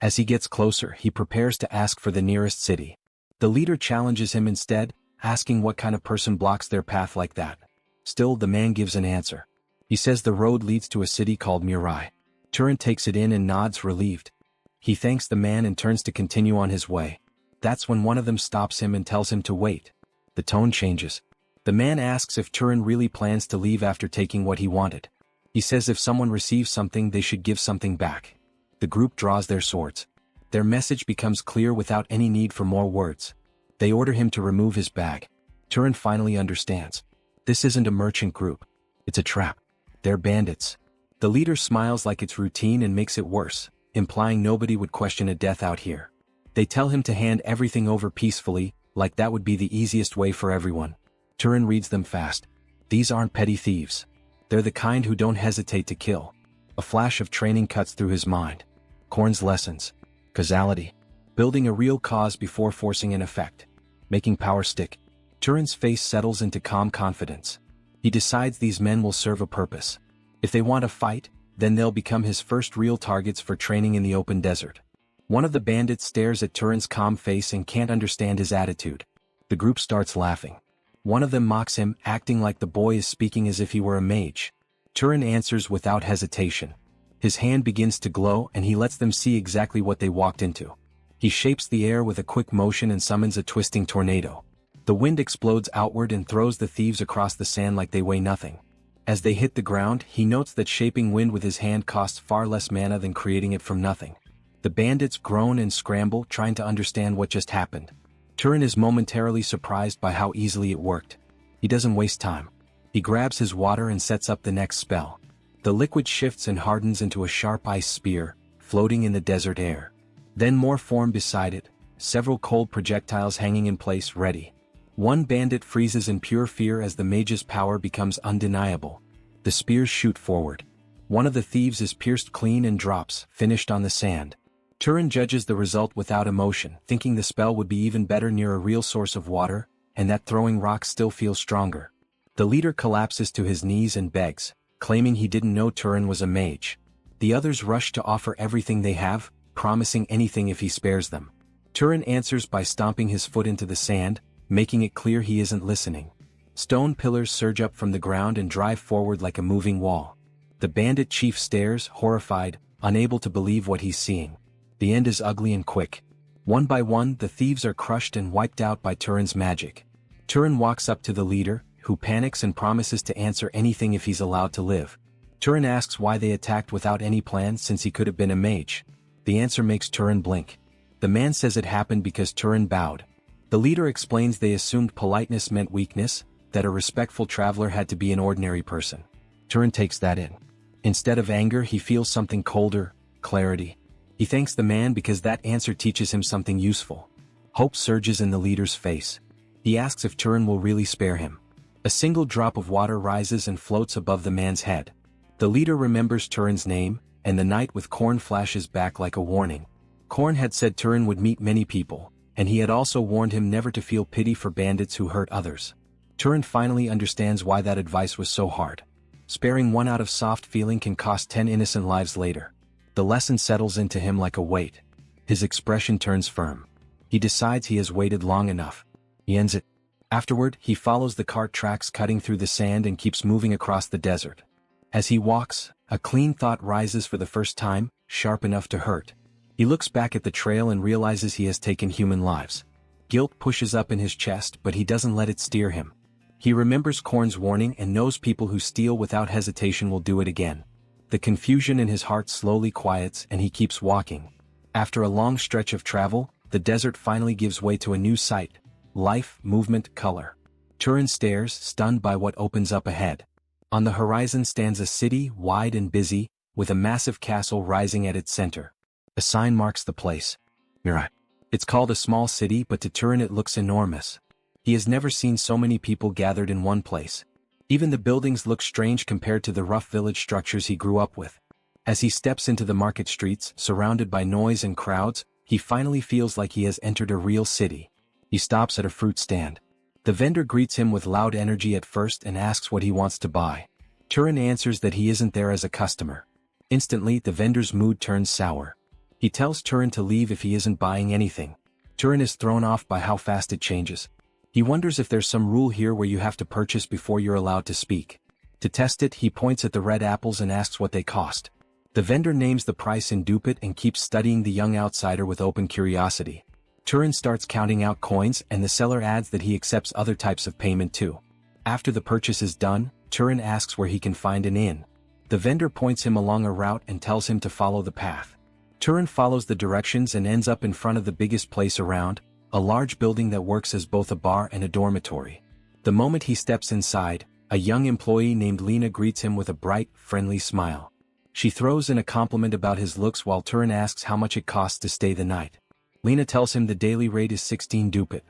As he gets closer, he prepares to ask for the nearest city. The leader challenges him instead, asking what kind of person blocks their path like that. Still, the man gives an answer. He says the road leads to a city called Mirai. Turin takes it in and nods, relieved. He thanks the man and turns to continue on his way. That's when one of them stops him and tells him to wait. The tone changes. The man asks if Turin really plans to leave after taking what he wanted. He says if someone receives something, they should give something back. The group draws their swords. Their message becomes clear without any need for more words. They order him to remove his bag. Turin finally understands. This isn't a merchant group. It's a trap. They're bandits. The leader smiles like it's routine and makes it worse, implying nobody would question a death out here. They tell him to hand everything over peacefully, like that would be the easiest way for everyone. Turin reads them fast. These aren't petty thieves. They're the kind who don't hesitate to kill. A flash of training cuts through his mind. Korn's lessons. Causality. Building a real cause before forcing an effect. Making power stick. Turin's face settles into calm confidence. He decides these men will serve a purpose. If they want to fight, then they'll become his first real targets for training in the open desert. One of the bandits stares at Turin's calm face and can't understand his attitude. The group starts laughing. One of them mocks him, acting like the boy is speaking as if he were a mage. Turin answers without hesitation. His hand begins to glow and he lets them see exactly what they walked into. He shapes the air with a quick motion and summons a twisting tornado. The wind explodes outward and throws the thieves across the sand like they weigh nothing. As they hit the ground, he notes that shaping wind with his hand costs far less mana than creating it from nothing. The bandits groan and scramble, trying to understand what just happened. Turin is momentarily surprised by how easily it worked. He doesn't waste time. He grabs his water and sets up the next spell. The liquid shifts and hardens into a sharp ice spear, floating in the desert air. Then more form beside it, several cold projectiles hanging in place ready. One bandit freezes in pure fear as the mage's power becomes undeniable. The spears shoot forward. One of the thieves is pierced clean and drops, finished on the sand. Turin judges the result without emotion, thinking the spell would be even better near a real source of water, and that throwing rocks still feels stronger. The leader collapses to his knees and begs, claiming he didn't know Turin was a mage. The others rush to offer everything they have, promising anything if he spares them. Turin answers by stomping his foot into the sand, making it clear he isn't listening. Stone pillars surge up from the ground and drive forward like a moving wall. The bandit chief stares, horrified, unable to believe what he's seeing. The end is ugly and quick. One by one, the thieves are crushed and wiped out by Turin's magic. Turin walks up to the leader, who panics and promises to answer anything if he's allowed to live. Turin asks why they attacked without any plan since he could have been a mage. The answer makes Turin blink. The man says it happened because Turin bowed. The leader explains they assumed politeness meant weakness, that a respectful traveler had to be an ordinary person. Turin takes that in. Instead of anger, he feels something colder, clarity. He thanks the man because that answer teaches him something useful. Hope surges in the leader's face. He asks if Turin will really spare him. A single drop of water rises and floats above the man's head. The leader remembers Turin's name, and the night with Korn flashes back like a warning. Korn had said Turin would meet many people, and he had also warned him never to feel pity for bandits who hurt others. Turin finally understands why that advice was so hard. Sparing one out of soft feeling can cost 10 innocent lives later. The lesson settles into him like a weight. His expression turns firm. He decides he has waited long enough. He ends it. Afterward, he follows the cart tracks cutting through the sand and keeps moving across the desert. As he walks, a clean thought rises for the first time, sharp enough to hurt. He looks back at the trail and realizes he has taken human lives. Guilt pushes up in his chest, but he doesn't let it steer him. He remembers Korn's warning and knows people who steal without hesitation will do it again. The confusion in his heart slowly quiets and he keeps walking. After a long stretch of travel, the desert finally gives way to a new sight: life, movement, color. Turin stares, stunned by what opens up ahead. On the horizon stands a city, wide and busy, with a massive castle rising at its center. A sign marks the place. Mirai. It's called a small city, but to Turin it looks enormous. He has never seen so many people gathered in one place. Even the buildings look strange compared to the rough village structures he grew up with. As he steps into the market streets, surrounded by noise and crowds, he finally feels like he has entered a real city. He stops at a fruit stand. The vendor greets him with loud energy at first and asks what he wants to buy. Turin answers that he isn't there as a customer. Instantly, the vendor's mood turns sour. He He tells Turin to leave if he isn't buying anything. Turin is thrown off by how fast it changes. He wonders if there's some rule here where you have to purchase before you're allowed to speak. To test it, he points at the red apples and asks what they cost. The vendor names the price in dupit and keeps studying the young outsider with open curiosity. Turin starts counting out coins and the seller adds that he accepts other types of payment too. After the purchase is done, Turin asks where he can find an inn. The vendor points him along a route and tells him to follow the path. Turin follows the directions and ends up in front of the biggest place around, a large building that works as both a bar and a dormitory. The moment he steps inside, a young employee named Lena greets him with a bright, friendly smile. She throws in a compliment about his looks while Turin asks how much it costs to stay the night. Lena tells him the daily rate is 16 dupit.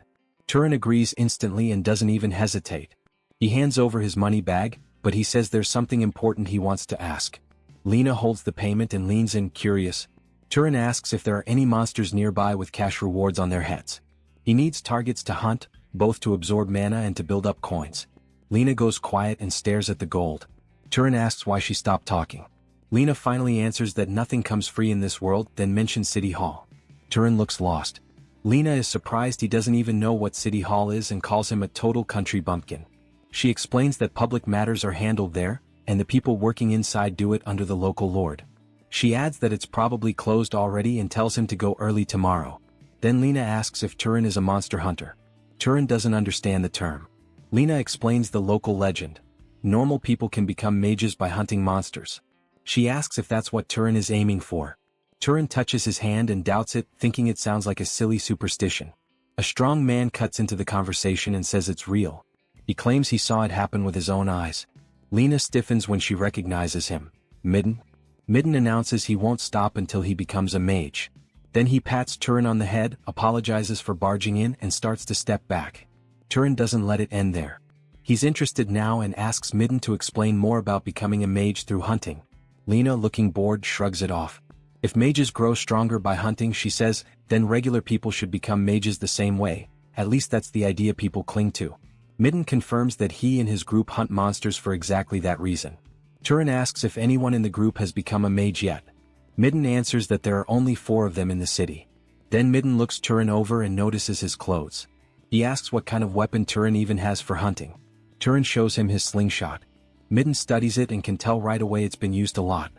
Turin agrees instantly and doesn't even hesitate. He hands over his money bag, but he says there's something important he wants to ask. Lena holds the payment and leans in, curious. Turin asks if there are any monsters nearby with cash rewards on their heads. He needs targets to hunt, both to absorb mana and to build up coins. Lena goes quiet and stares at the gold. Turin asks why she stopped talking. Lena finally answers that nothing comes free in this world, then mentions City Hall. Turin looks lost. Lena is surprised he doesn't even know what City Hall is and calls him a total country bumpkin. She explains that public matters are handled there, and the people working inside do it under the local lord. She adds that it's probably closed already and tells him to go early tomorrow. Then Lena asks if Turin is a monster hunter. Turin doesn't understand the term. Lena explains the local legend. Normal people can become mages by hunting monsters. She asks if that's what Turin is aiming for. Turin touches his hand and doubts it, thinking it sounds like a silly superstition. A strong man cuts into the conversation and says it's real. He claims he saw it happen with his own eyes. Lena stiffens when she recognizes him. Midden? Midden announces he won't stop until he becomes a mage. Then he pats Turin on the head, apologizes for barging in and starts to step back. Turin doesn't let it end there. He's interested now and asks Midden to explain more about becoming a mage through hunting. Lena, looking bored, shrugs it off. If mages grow stronger by hunting, she says, then regular people should become mages the same way. At least that's the idea people cling to. Midden confirms that he and his group hunt monsters for exactly that reason. Turin asks if anyone in the group has become a mage yet. Midden answers that there are only 4 of them in the city. Then Midden looks Turin over and notices his clothes. He asks what kind of weapon Turin even has for hunting. Turin shows him his slingshot. Midden studies it and can tell right away it's been used a lot.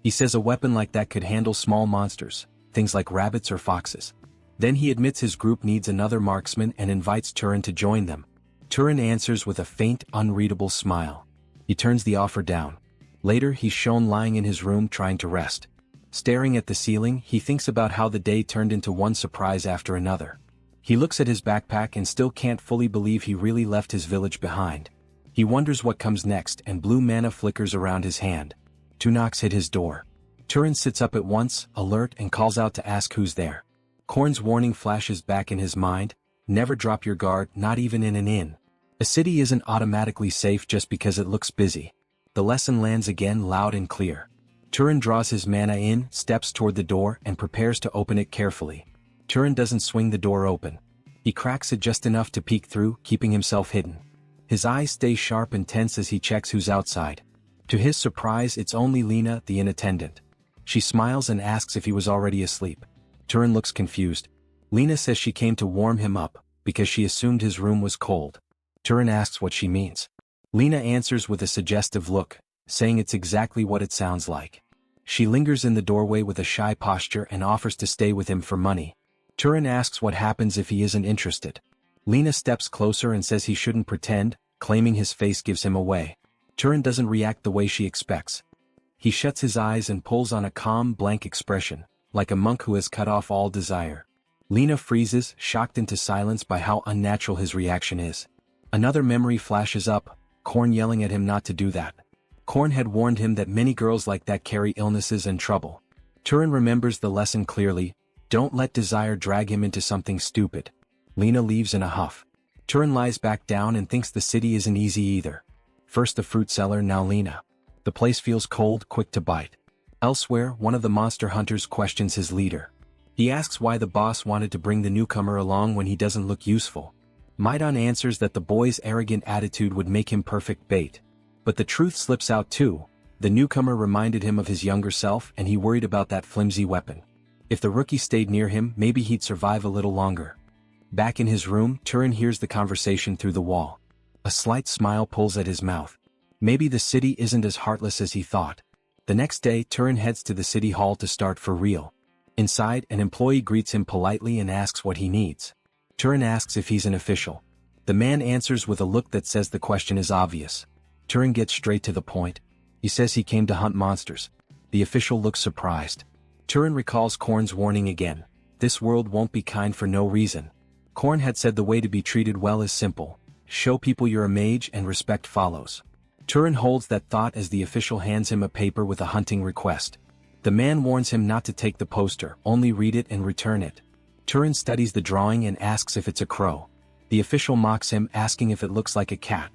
He says a weapon like that could handle small monsters, things like rabbits or foxes. Then he admits his group needs another marksman and invites Turin to join them. Turin answers with a faint, unreadable smile. He turns the offer down. Later, he's shown lying in his room trying to rest. Staring at the ceiling, he thinks about how the day turned into one surprise after another. He looks at his backpack and still can't fully believe he really left his village behind. He wonders what comes next, and blue mana flickers around his hand. 2 knocks hit his door. Turin sits up at once, alert, and calls out to ask who's there. Korn's warning flashes back in his mind: never drop your guard, not even in an inn. A city isn't automatically safe just because it looks busy. The lesson lands again loud and clear. Turin draws his mana in, steps toward the door, and prepares to open it carefully. Turin doesn't swing the door open. He cracks it just enough to peek through, keeping himself hidden. His eyes stay sharp and tense as he checks who's outside. To his surprise, it's only Lena, the inn attendant. She smiles and asks if he was already asleep. Turin looks confused. Lena says she came to warm him up, because she assumed his room was cold. Turin asks what she means. Lena answers with a suggestive look, saying it's exactly what it sounds like. She lingers in the doorway with a shy posture and offers to stay with him for money. Turin asks what happens if he isn't interested. Lena steps closer and says he shouldn't pretend, claiming his face gives him away. Turin doesn't react the way she expects. He shuts his eyes and pulls on a calm, blank expression, like a monk who has cut off all desire. Lena freezes, shocked into silence by how unnatural his reaction is. Another memory flashes up, Korn yelling at him not to do that. Korn had warned him that many girls like that carry illnesses and trouble. Turin remembers the lesson clearly: don't let desire drag him into something stupid. Lena leaves in a huff. Turin lies back down and thinks the city isn't easy either. First the fruit seller, now Lena. The place feels cold, quick to bite. Elsewhere, one of the monster hunters questions his leader. He asks why the boss wanted to bring the newcomer along when he doesn't look useful. Maidon answers that the boy's arrogant attitude would make him perfect bait. But the truth slips out too. The newcomer reminded him of his younger self and he worried about that flimsy weapon. If the rookie stayed near him, maybe he'd survive a little longer. Back in his room, Turin hears the conversation through the wall. A slight smile pulls at his mouth. Maybe the city isn't as heartless as he thought. The next day, Turin heads to the city hall to start for real. Inside, an employee greets him politely and asks what he needs. Turin asks if he's an official. The man answers with a look that says the question is obvious. Turin gets straight to the point. He says he came to hunt monsters. The official looks surprised. Turin recalls Korn's warning again. This world won't be kind for no reason. Korn had said the way to be treated well is simple. Show people you're a mage and respect follows. Turin holds that thought as the official hands him a paper with a hunting request. The man warns him not to take the poster, only read it and return it. Turin studies the drawing and asks if it's a crow. The official mocks him, asking if it looks like a cat.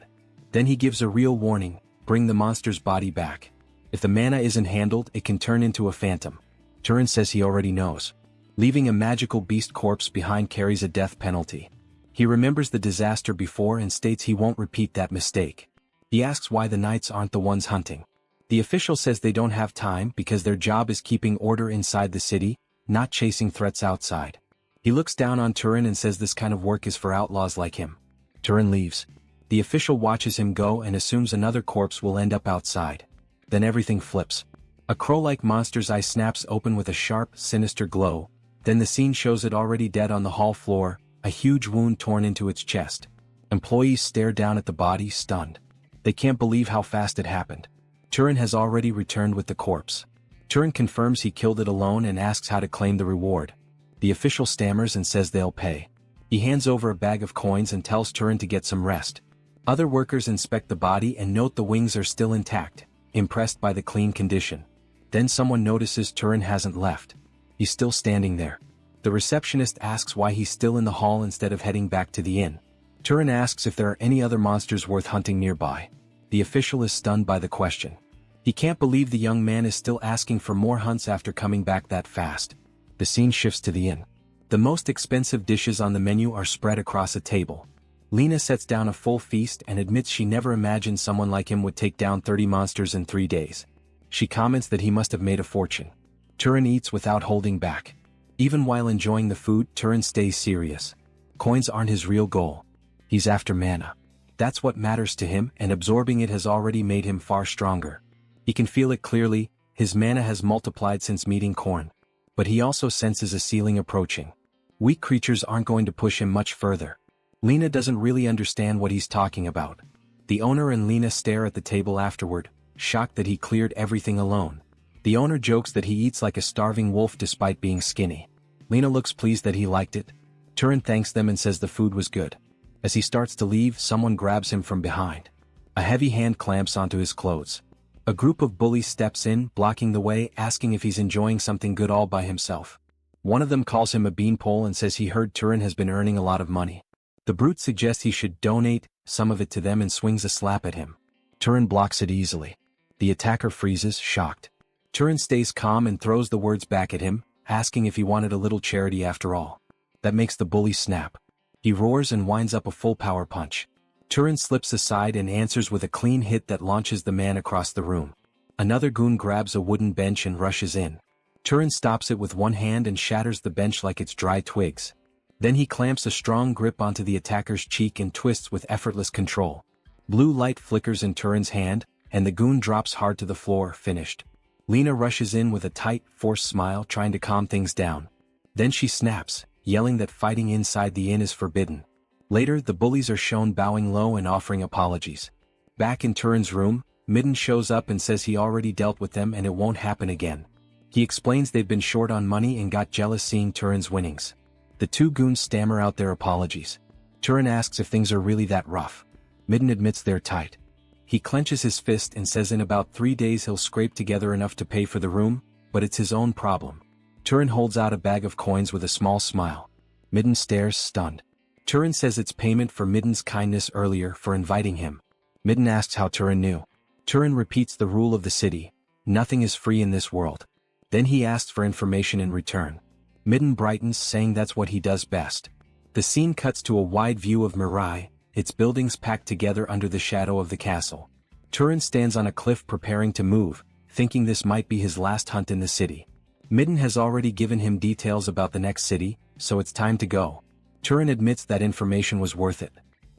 Then he gives a real warning, bring the monster's body back. If the mana isn't handled, it can turn into a phantom. Turin says he already knows. Leaving a magical beast corpse behind carries a death penalty. He remembers the disaster before and states he won't repeat that mistake. He asks why the knights aren't the ones hunting. The official says they don't have time because their job is keeping order inside the city, not chasing threats outside. He looks down on Turin and says this kind of work is for outlaws like him. Turin leaves. The official watches him go and assumes another corpse will end up outside. Then everything flips. A crow-like monster's eye snaps open with a sharp, sinister glow. Then the scene shows it already dead on the hall floor, a huge wound torn into its chest. Employees stare down at the body, stunned. They can't believe how fast it happened. Turin has already returned with the corpse. Turin confirms he killed it alone and asks how to claim the reward. The official stammers and says they'll pay. He hands over a bag of coins and tells Turin to get some rest. Other workers inspect the body and note the wings are still intact, impressed by the clean condition. Then someone notices Turin hasn't left. He's still standing there. The receptionist asks why he's still in the hall instead of heading back to the inn. Turin asks if there are any other monsters worth hunting nearby. The official is stunned by the question. He can't believe the young man is still asking for more hunts after coming back that fast. The scene shifts to the inn. The most expensive dishes on the menu are spread across a table. Lena sets down a full feast and admits she never imagined someone like him would take down 30 monsters in 3 days. She comments that he must have made a fortune. Turin eats without holding back. Even while enjoying the food, Turin stays serious. Coins aren't his real goal. He's after mana. That's what matters to him, and absorbing it has already made him far stronger. He can feel it clearly, his mana has multiplied since meeting Korn. But he also senses a ceiling approaching. Weak creatures aren't going to push him much further. Lena doesn't really understand what he's talking about. The owner and Lena stare at the table afterward, shocked that he cleared everything alone. The owner jokes that he eats like a starving wolf despite being skinny. Lena looks pleased that he liked it. Turin thanks them and says the food was good. As he starts to leave, someone grabs him from behind. A heavy hand clamps onto his clothes. A group of bullies steps in, blocking the way, asking if he's enjoying something good all by himself. One of them calls him a beanpole and says he heard Turin has been earning a lot of money. The brute suggests he should donate some of it to them and swings a slap at him. Turin blocks it easily. The attacker freezes, shocked. Turin stays calm and throws the words back at him, asking if he wanted a little charity after all. That makes the bully snap. He roars and winds up a full power punch. Turin slips aside and answers with a clean hit that launches the man across the room. Another goon grabs a wooden bench and rushes in. Turin stops it with one hand and shatters the bench like it's dry twigs. Then he clamps a strong grip onto the attacker's cheek and twists with effortless control. Blue light flickers in Turin's hand, and the goon drops hard to the floor, finished. Lena rushes in with a tight, forced smile trying to calm things down. Then she snaps, yelling that fighting inside the inn is forbidden. Later, the bullies are shown bowing low and offering apologies. Back in Turin's room, Midden shows up and says he already dealt with them and it won't happen again. He explains they've been short on money and got jealous seeing Turin's winnings. The two goons stammer out their apologies. Turin asks if things are really that rough. Midden admits they're tight. He clenches his fist and says in about 3 days he'll scrape together enough to pay for the room, but it's his own problem. Turin holds out a bag of coins with a small smile. Midden stares, stunned. Turin says it's payment for Midden's kindness earlier for inviting him. Midden asks how Turin knew. Turin repeats the rule of the city: nothing is free in this world. Then he asks for information in return. Midden brightens, saying that's what he does best. The scene cuts to a wide view of Mirai, its buildings packed together under the shadow of the castle. Turin stands on a cliff preparing to move, thinking this might be his last hunt in the city. Midden has already given him details about the next city, so it's time to go. Turin admits that information was worth it.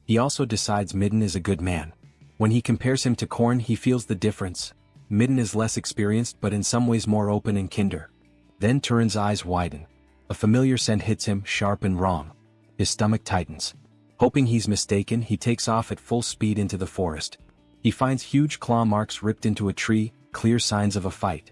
He also decides Midden is a good man. When he compares him to Korn, he feels the difference. Midden is less experienced but in some ways more open and kinder. Then Turin's eyes widen. A familiar scent hits him, sharp and wrong. His stomach tightens. Hoping he's mistaken, he takes off at full speed into the forest. He finds huge claw marks ripped into a tree, clear signs of a fight.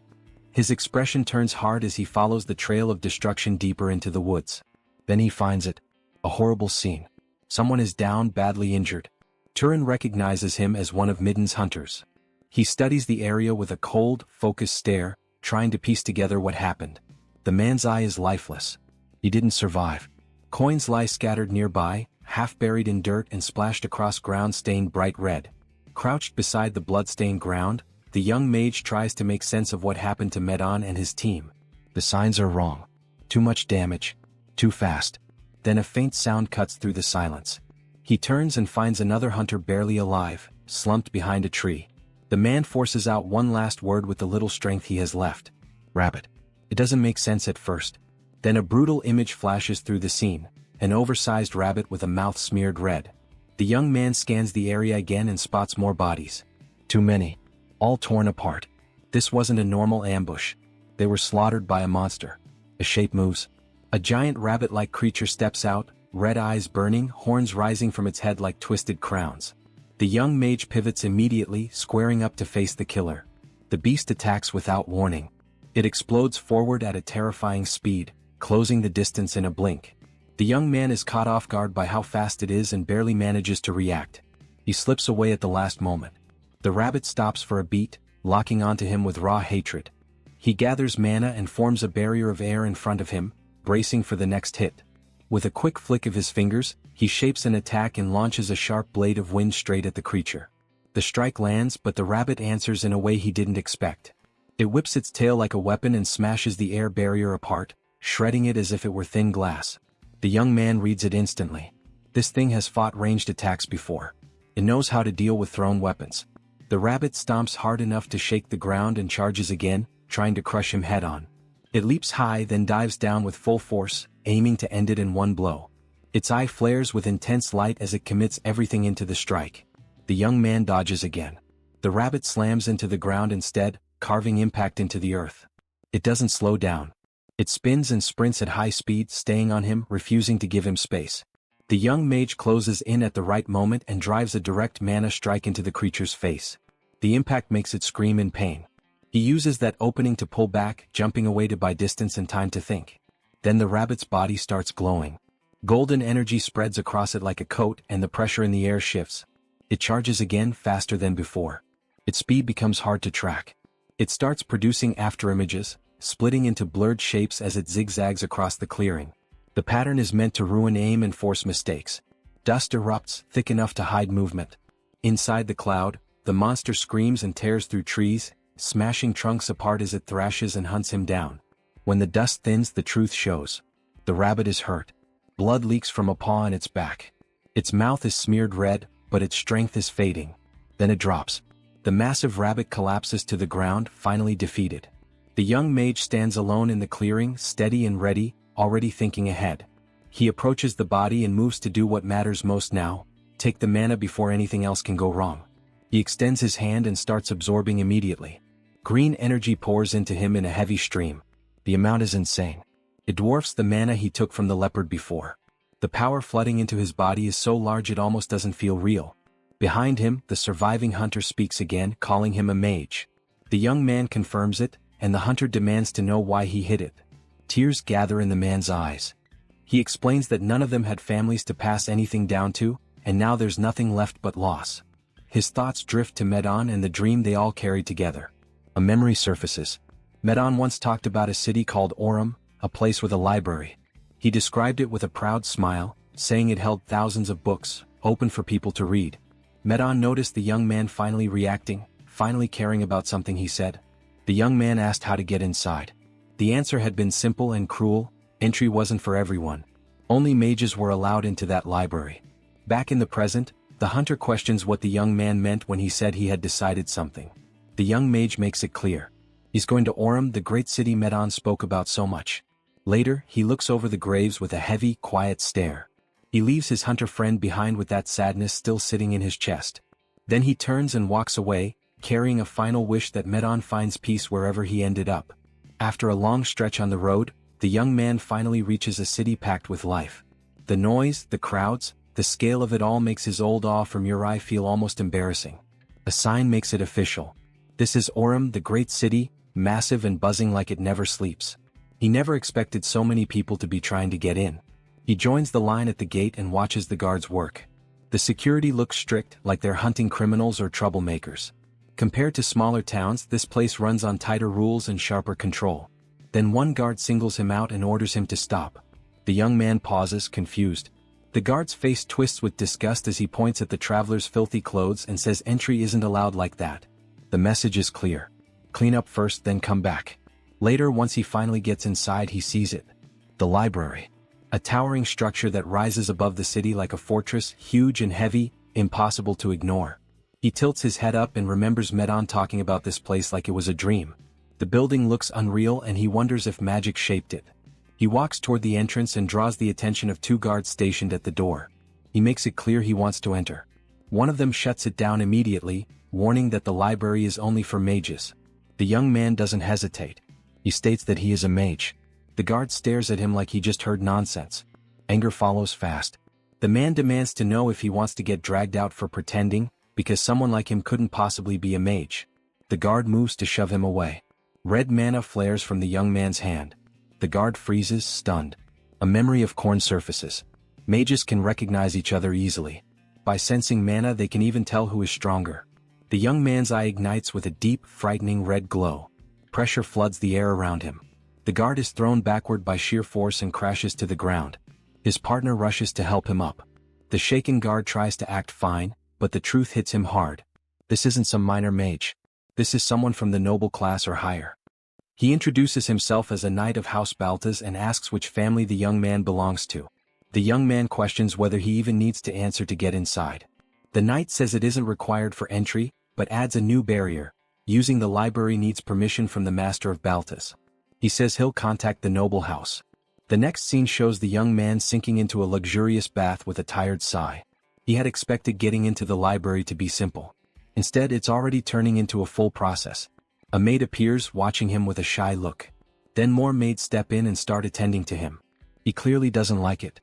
His expression turns hard as he follows the trail of destruction deeper into the woods. Then he finds it. A horrible scene. Someone is down, badly injured. Turin recognizes him as one of Midden's hunters. He studies the area with a cold, focused stare, trying to piece together what happened. The man's eye is lifeless. He didn't survive. Coins lie scattered nearby, half buried in dirt and splashed across ground stained bright red. Crouched beside the blood-stained ground, the young mage tries to make sense of what happened to Medon and his team. The signs are wrong. Too much damage. Too fast. Then a faint sound cuts through the silence. He turns and finds another hunter barely alive, slumped behind a tree. The man forces out one last word with the little strength he has left. Rabbit. It doesn't make sense at first. Then a brutal image flashes through the scene, an oversized rabbit with a mouth smeared red. The young man scans the area again and spots more bodies. Too many. All torn apart. This wasn't a normal ambush. They were slaughtered by a monster. A shape moves. A giant rabbit-like creature steps out, red eyes burning, horns rising from its head like twisted crowns. The young mage pivots immediately, squaring up to face the killer. The beast attacks without warning. It explodes forward at a terrifying speed, closing the distance in a blink. The young man is caught off guard by how fast it is and barely manages to react. He slips away at the last moment. The rabbit stops for a beat, locking onto him with raw hatred. He gathers mana and forms a barrier of air in front of him, bracing for the next hit. With a quick flick of his fingers, he shapes an attack and launches a sharp blade of wind straight at the creature. The strike lands, but the rabbit answers in a way he didn't expect. It whips its tail like a weapon and smashes the air barrier apart, shredding it as if it were thin glass. The young man reads it instantly. This thing has fought ranged attacks before. It knows how to deal with thrown weapons. The rabbit stomps hard enough to shake the ground and charges again, trying to crush him head-on. It leaps high, then dives down with full force, aiming to end it in one blow. Its eye flares with intense light as it commits everything into the strike. The young man dodges again. The rabbit slams into the ground instead, carving impact into the earth. It doesn't slow down. It spins and sprints at high speed, staying on him, refusing to give him space. The young mage closes in at the right moment and drives a direct mana strike into the creature's face. The impact makes it scream in pain. He uses that opening to pull back, jumping away to buy distance and time to think. Then the rabbit's body starts glowing. Golden energy spreads across it like a coat, and the pressure in the air shifts. It charges again, faster than before. Its speed becomes hard to track. It starts producing afterimages, splitting into blurred shapes as it zigzags across the clearing. The pattern is meant to ruin aim and force mistakes. Dust erupts, thick enough to hide movement. Inside the cloud, the monster screams and tears through trees, smashing trunks apart as it thrashes and hunts him down. When the dust thins, the truth shows. The rabbit is hurt. Blood leaks from a paw in its back. Its mouth is smeared red, but its strength is fading. Then it drops. The massive rabbit collapses to the ground, finally defeated. The young mage stands alone in the clearing, steady and ready, already thinking ahead. He approaches the body and moves to do what matters most now: take the mana before anything else can go wrong. He extends his hand and starts absorbing immediately. Green energy pours into him in a heavy stream. The amount is insane. It dwarfs the mana he took from the leopard before. The power flooding into his body is so large it almost doesn't feel real. Behind him, the surviving hunter speaks again, calling him a mage. The young man confirms it, and the hunter demands to know why he hid it. Tears gather in the man's eyes. He explains that none of them had families to pass anything down to, and now there's nothing left but loss. His thoughts drift to Medon and the dream they all carried together. A memory surfaces. Medon once talked about a city called Orem, a place with a library. He described it with a proud smile, saying it held thousands of books, open for people to read. Medon noticed the young man finally reacting, finally caring about something he said. The young man asked how to get inside. The answer had been simple and cruel: entry wasn't for everyone. Only mages were allowed into that library. Back in the present, the hunter questions what the young man meant when he said he had decided something. The young mage makes it clear. He's going to Orem, the great city Medon spoke about so much. Later, he looks over the graves with a heavy, quiet stare. He leaves his hunter friend behind with that sadness still sitting in his chest. Then he turns and walks away, carrying a final wish that Medon finds peace wherever he ended up. After a long stretch on the road, the young man finally reaches a city packed with life. The noise, the crowds, the scale of it all makes his old awe for Murai feel almost embarrassing. A sign makes it official. This is Orem, the great city, massive and buzzing like it never sleeps. He never expected so many people to be trying to get in. He joins the line at the gate and watches the guards work. The security looks strict, like they're hunting criminals or troublemakers. Compared to smaller towns, this place runs on tighter rules and sharper control. Then one guard singles him out and orders him to stop. The young man pauses, confused. The guard's face twists with disgust as he points at the traveler's filthy clothes and says entry isn't allowed like that. The message is clear. Clean up first, then come back. Later, once he finally gets inside, he sees it. The library. A towering structure that rises above the city like a fortress, huge and heavy, impossible to ignore. He tilts his head up and remembers Medon talking about this place like it was a dream. The building looks unreal and he wonders if magic shaped it. He walks toward the entrance and draws the attention of two guards stationed at the door. He makes it clear he wants to enter. One of them shuts it down immediately, warning that the library is only for mages. The young man doesn't hesitate. He states that he is a mage. The guard stares at him like he just heard nonsense. Anger follows fast. The man demands to know if he wants to get dragged out for pretending, because someone like him couldn't possibly be a mage. The guard moves to shove him away. Red mana flares from the young man's hand. The guard freezes, stunned. A memory of corn surfaces. Mages can recognize each other easily. By sensing mana, they can even tell who is stronger. The young man's eye ignites with a deep, frightening red glow. Pressure floods the air around him. The guard is thrown backward by sheer force and crashes to the ground. His partner rushes to help him up. The shaken guard tries to act fine, but the truth hits him hard. This isn't some minor mage. This is someone from the noble class or higher. He introduces himself as a knight of House Baltas and asks which family the young man belongs to. The young man questions whether he even needs to answer to get inside. The knight says it isn't required for entry, but adds a new barrier. Using the library needs permission from the master of Baltas. He says he'll contact the noble house. The next scene shows the young man sinking into a luxurious bath with a tired sigh. He had expected getting into the library to be simple. Instead, it's already turning into a full process. A maid appears, watching him with a shy look. Then more maids step in and start attending to him. He clearly doesn't like it.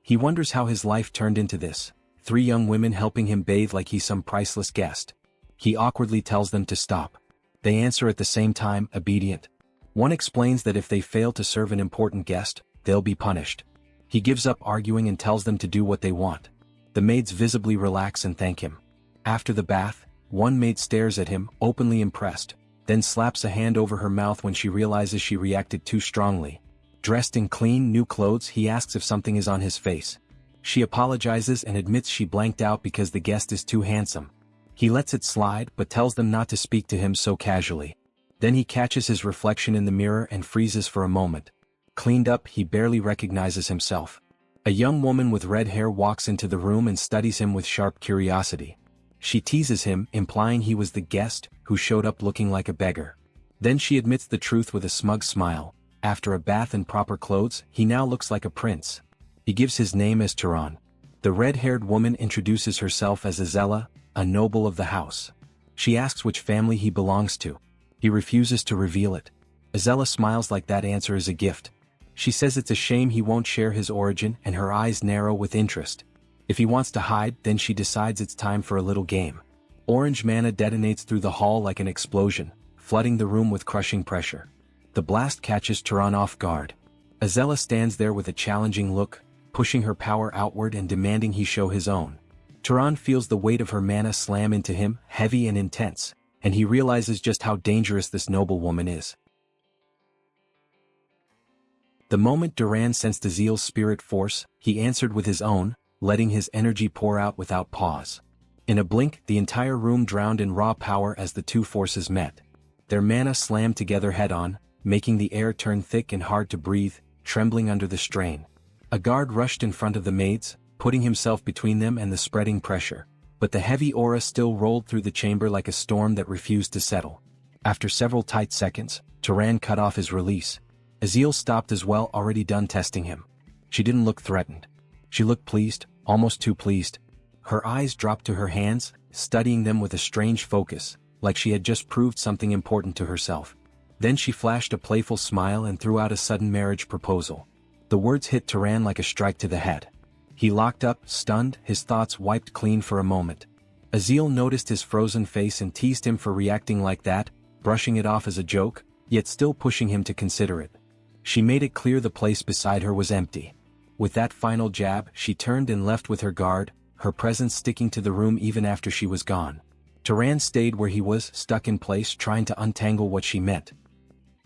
He wonders how his life turned into this. 3 young women helping him bathe like he's some priceless guest. He awkwardly tells them to stop. They answer at the same time, obedient. One explains that if they fail to serve an important guest, they'll be punished. He gives up arguing and tells them to do what they want. The maids visibly relax and thank him. After the bath, one maid stares at him, openly impressed, then slaps a hand over her mouth when she realizes she reacted too strongly. Dressed in clean, new clothes, he asks if something is on his face. She apologizes and admits she blanked out because the guest is too handsome. He lets it slide but tells them not to speak to him so casually. Then he catches his reflection in the mirror and freezes for a moment. Cleaned up, he barely recognizes himself. A young woman with red hair walks into the room and studies him with sharp curiosity. She teases him, implying he was the guest, who showed up looking like a beggar. Then she admits the truth with a smug smile. After a bath and proper clothes, he now looks like a prince. He gives his name as Turan. The red-haired woman introduces herself as Azella, a noble of the house. She asks which family he belongs to. He refuses to reveal it. Azella smiles like that answer is a gift. She says it's a shame he won't share his origin, and her eyes narrow with interest. If he wants to hide, then she decides it's time for a little game. Orange mana detonates through the hall like an explosion, flooding the room with crushing pressure. The blast catches Turan off guard. Azella stands there with a challenging look, pushing her power outward and demanding he show his own. Turan feels the weight of her mana slam into him, heavy and intense, and he realizes just how dangerous this noble woman is. The moment Duran sensed Azil's spirit force, he answered with his own, letting his energy pour out without pause. In a blink, the entire room drowned in raw power as the two forces met. Their mana slammed together head-on, making the air turn thick and hard to breathe, trembling under the strain. A guard rushed in front of the maids, putting himself between them and the spreading pressure, but the heavy aura still rolled through the chamber like a storm that refused to settle. After several tight seconds, Turan cut off his release. Azil stopped as well, already done testing him. She didn't look threatened. She looked pleased, almost too pleased. Her eyes dropped to her hands, studying them with a strange focus, like she had just proved something important to herself. Then she flashed a playful smile and threw out a sudden marriage proposal. The words hit Turan like a strike to the head. He locked up, stunned, his thoughts wiped clean for a moment. Azil noticed his frozen face and teased him for reacting like that, brushing it off as a joke, yet still pushing him to consider it. She made it clear the place beside her was empty. With that final jab, she turned and left with her guard, her presence sticking to the room even after she was gone. Turan stayed where he was, stuck in place, trying to untangle what she meant.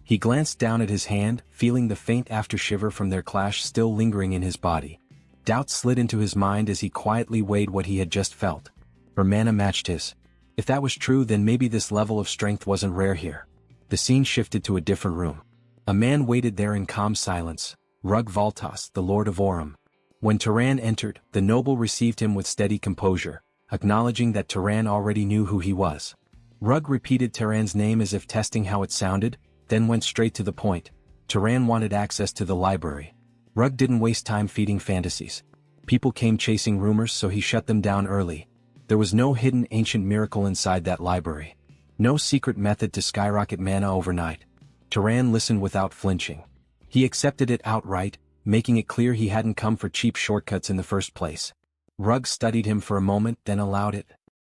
He glanced down at his hand, feeling the faint aftershiver from their clash still lingering in his body. Doubt slid into his mind as he quietly weighed what he had just felt. Her mana matched his. If that was true, then maybe this level of strength wasn't rare here. The scene shifted to a different room. A man waited there in calm silence, Rug Valtas, the Lord of Orem. When Turan entered, the noble received him with steady composure, acknowledging that Turan already knew who he was. Rug repeated Turan's name as if testing how it sounded, then went straight to the point. Turan wanted access to the library. Rug didn't waste time feeding fantasies. People came chasing rumors, so he shut them down early. There was no hidden ancient miracle inside that library. No secret method to skyrocket mana overnight. Turan listened without flinching. He accepted it outright, making it clear he hadn't come for cheap shortcuts in the first place. Rug studied him for a moment, then allowed it.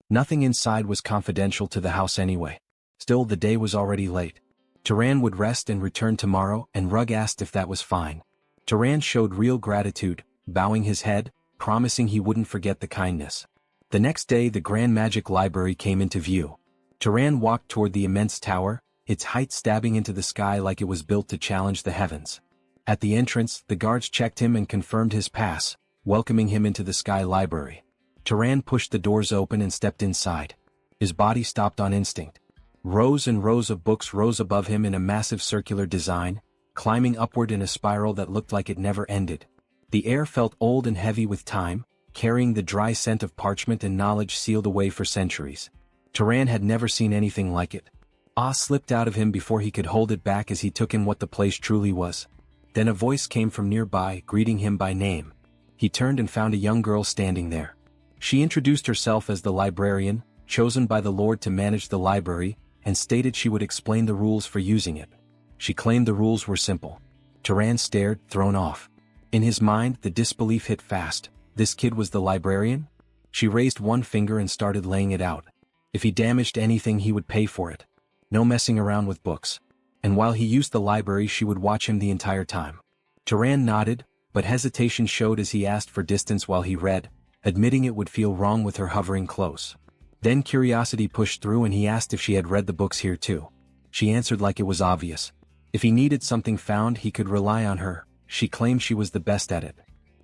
Nothing inside was confidential to the house anyway. Still, the day was already late. Turan would rest and return tomorrow, and Rug asked if that was fine. Turan showed real gratitude, bowing his head, promising he wouldn't forget the kindness. The next day the Grand Magic Library came into view. Turan walked toward the immense tower, its height stabbing into the sky like it was built to challenge the heavens. At the entrance, the guards checked him and confirmed his pass, welcoming him into the Sky Library. Turan pushed the doors open and stepped inside. His body stopped on instinct. Rows and rows of books rose above him in a massive circular design, climbing upward in a spiral that looked like it never ended. The air felt old and heavy with time, carrying the dry scent of parchment and knowledge sealed away for centuries. Turan had never seen anything like it. Awe slipped out of him before he could hold it back as he took in what the place truly was. Then a voice came from nearby, greeting him by name. He turned and found a young girl standing there. She introduced herself as the librarian, chosen by the Lord to manage the library, and stated she would explain the rules for using it. She claimed the rules were simple. Turan stared, thrown off. In his mind, the disbelief hit fast. This kid was the librarian? She raised one finger and started laying it out. If he damaged anything, he would pay for it. No messing around with books. And while he used the library, she would watch him the entire time. Turan nodded, but hesitation showed as he asked for distance while he read, admitting it would feel wrong with her hovering close. Then curiosity pushed through and he asked if she had read the books here too. She answered like it was obvious. If he needed something found, he could rely on her. She claimed she was the best at it.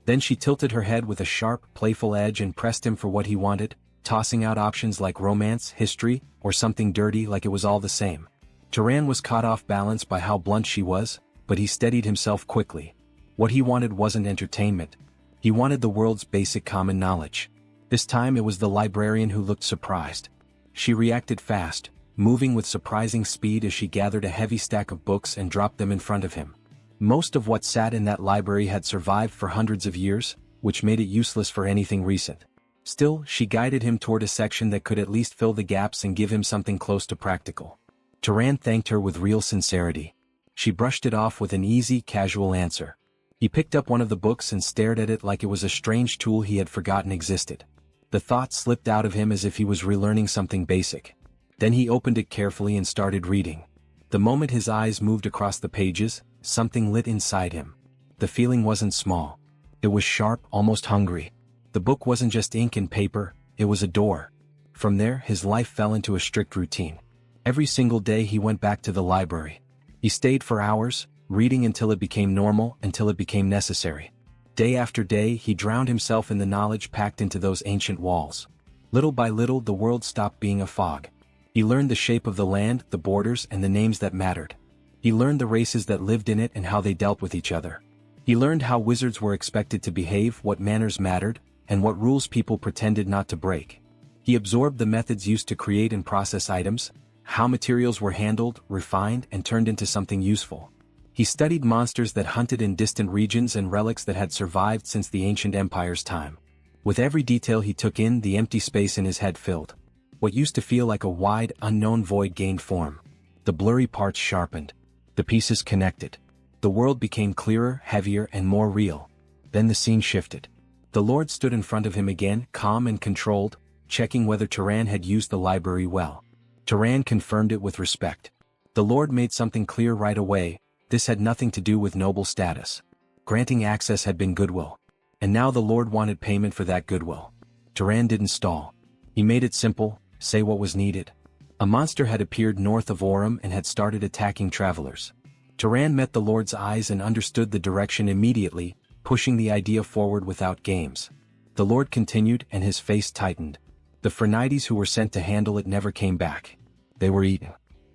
Then she tilted her head with a sharp, playful edge and pressed him for what he wanted, tossing out options like romance, history, or something dirty like it was all the same. Turan was caught off balance by how blunt she was, but he steadied himself quickly. What he wanted wasn't entertainment. He wanted the world's basic common knowledge. This time it was the librarian who looked surprised. She reacted fast, moving with surprising speed as she gathered a heavy stack of books and dropped them in front of him. Most of what sat in that library had survived for hundreds of years, which made it useless for anything recent. Still, she guided him toward a section that could at least fill the gaps and give him something close to practical. Turan thanked her with real sincerity. She brushed it off with an easy, casual answer. He picked up one of the books and stared at it like it was a strange tool he had forgotten existed. The thought slipped out of him as if he was relearning something basic. Then he opened it carefully and started reading. The moment his eyes moved across the pages, something lit inside him. The feeling wasn't small. It was sharp, almost hungry. The book wasn't just ink and paper, it was a door. From there, his life fell into a strict routine. Every single day he went back to the library. He stayed for hours, reading until it became normal, until it became necessary. Day after day, he drowned himself in the knowledge packed into those ancient walls. Little by little, the world stopped being a fog. He learned the shape of the land, the borders, and the names that mattered. He learned the races that lived in it and how they dealt with each other. He learned how wizards were expected to behave, what manners mattered, and what rules people pretended not to break. He absorbed the methods used to create and process items, how materials were handled, refined, and turned into something useful. He studied monsters that hunted in distant regions and relics that had survived since the ancient empire's time. With every detail he took in, the empty space in his head filled. What used to feel like a wide, unknown void gained form. The blurry parts sharpened. The pieces connected. The world became clearer, heavier, and more real. Then the scene shifted. The Lord stood in front of him again, calm and controlled, checking whether Turan had used the library well. Turan confirmed it with respect. The Lord made something clear right away: this had nothing to do with noble status. Granting access had been goodwill. And now the Lord wanted payment for that goodwill. Turan didn't stall. He made it simple: say what was needed. A monster had appeared north of Orem and had started attacking travelers. Turan met the Lord's eyes and understood the direction immediately, pushing the idea forward without games. The Lord continued, and his face tightened. The Phrenides who were sent to handle it never came back. They were eaten.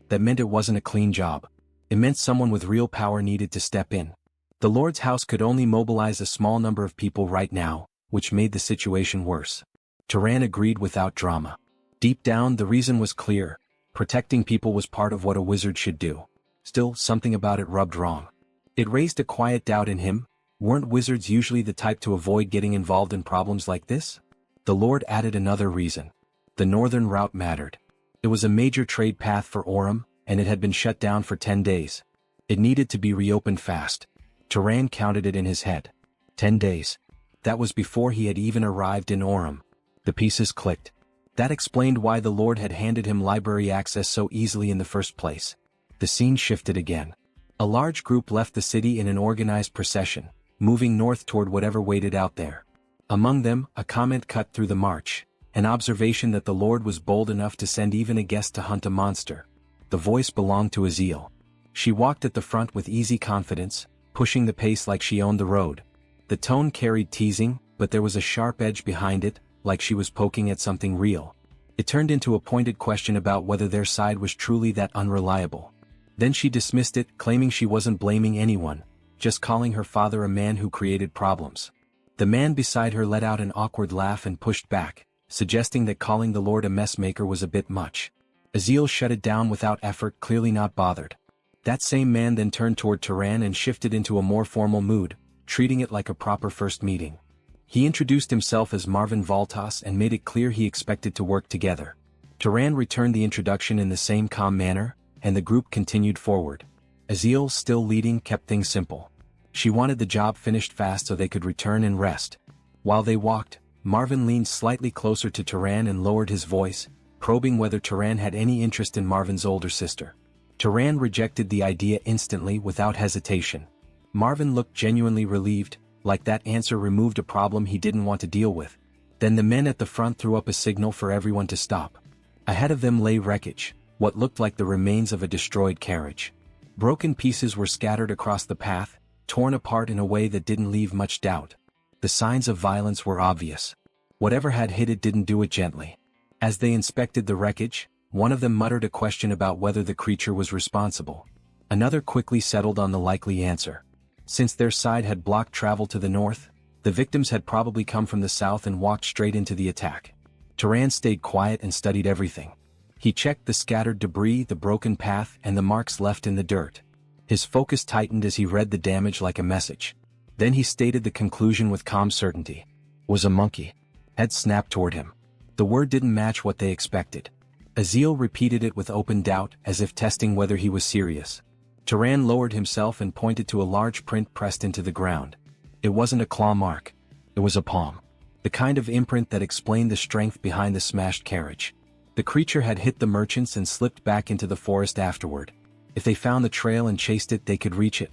That meant it wasn't a clean job. It meant someone with real power needed to step in. The Lord's house could only mobilize a small number of people right now, which made the situation worse. Turan agreed without drama. Deep down, the reason was clear: protecting people was part of what a wizard should do. Still, something about it rubbed wrong. It raised a quiet doubt in him. Weren't wizards usually the type to avoid getting involved in problems like this? The Lord added another reason. The northern route mattered. It was a major trade path for Orem, and it had been shut down for 10 days. It needed to be reopened fast. Turan counted it in his head. 10 days. That was before he had even arrived in Orem. The pieces clicked. That explained why the Lord had handed him library access so easily in the first place. The scene shifted again. A large group left the city in an organized procession, moving north toward whatever waited out there. Among them, a comment cut through the march, an observation that the Lord was bold enough to send even a guest to hunt a monster. The voice belonged to Azil. She walked at the front with easy confidence, pushing the pace like she owned the road. The tone carried teasing, but there was a sharp edge behind it, like she was poking at something real. It turned into a pointed question about whether their side was truly that unreliable. Then she dismissed it, claiming she wasn't blaming anyone, just calling her father a man who created problems. The man beside her let out an awkward laugh and pushed back, suggesting that calling the Lord a messmaker was a bit much. Azil shut it down without effort, clearly not bothered. That same man then turned toward Turan and shifted into a more formal mood, treating it like a proper first meeting. He introduced himself as Marvin Voltas and made it clear he expected to work together. Turan returned the introduction in the same calm manner, and the group continued forward. Azil, still leading, kept things simple. She wanted the job finished fast so they could return and rest. While they walked, Marvin leaned slightly closer to Turan and lowered his voice, probing whether Turan had any interest in Marvin's older sister. Turan rejected the idea instantly without hesitation. Marvin looked genuinely relieved, like that answer removed a problem he didn't want to deal with. Then the men at the front threw up a signal for everyone to stop. Ahead of them lay wreckage, what looked like the remains of a destroyed carriage. Broken pieces were scattered across the path, torn apart in a way that didn't leave much doubt. The signs of violence were obvious. Whatever had hit it didn't do it gently. As they inspected the wreckage, one of them muttered a question about whether the creature was responsible. Another quickly settled on the likely answer. Since their side had blocked travel to the north, the victims had probably come from the south and walked straight into the attack. Turan stayed quiet and studied everything. He checked the scattered debris, the broken path, and the marks left in the dirt. His focus tightened as he read the damage like a message. Then he stated the conclusion with calm certainty. Was a monkey. Head snapped toward him. The word didn't match what they expected. Azil repeated it with open doubt, as if testing whether he was serious. Turan lowered himself and pointed to a large print pressed into the ground. It wasn't a claw mark. It was a palm. The kind of imprint that explained the strength behind the smashed carriage. The creature had hit the merchants and slipped back into the forest afterward. If they found the trail and chased it, they could reach it.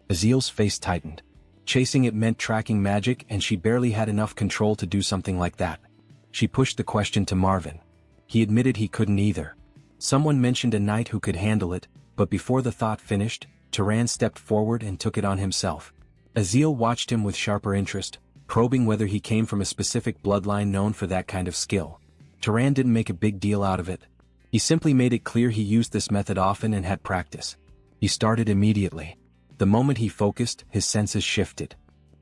Azil's face tightened. Chasing it meant tracking magic, and she barely had enough control to do something like that. She pushed the question to Marvin. He admitted he couldn't either. Someone mentioned a knight who could handle it, but before the thought finished, Turan stepped forward and took it on himself. Azil watched him with sharper interest, probing whether he came from a specific bloodline known for that kind of skill. Turan didn't make a big deal out of it. He simply made it clear he used this method often and had practice. He started immediately. The moment he focused, his senses shifted.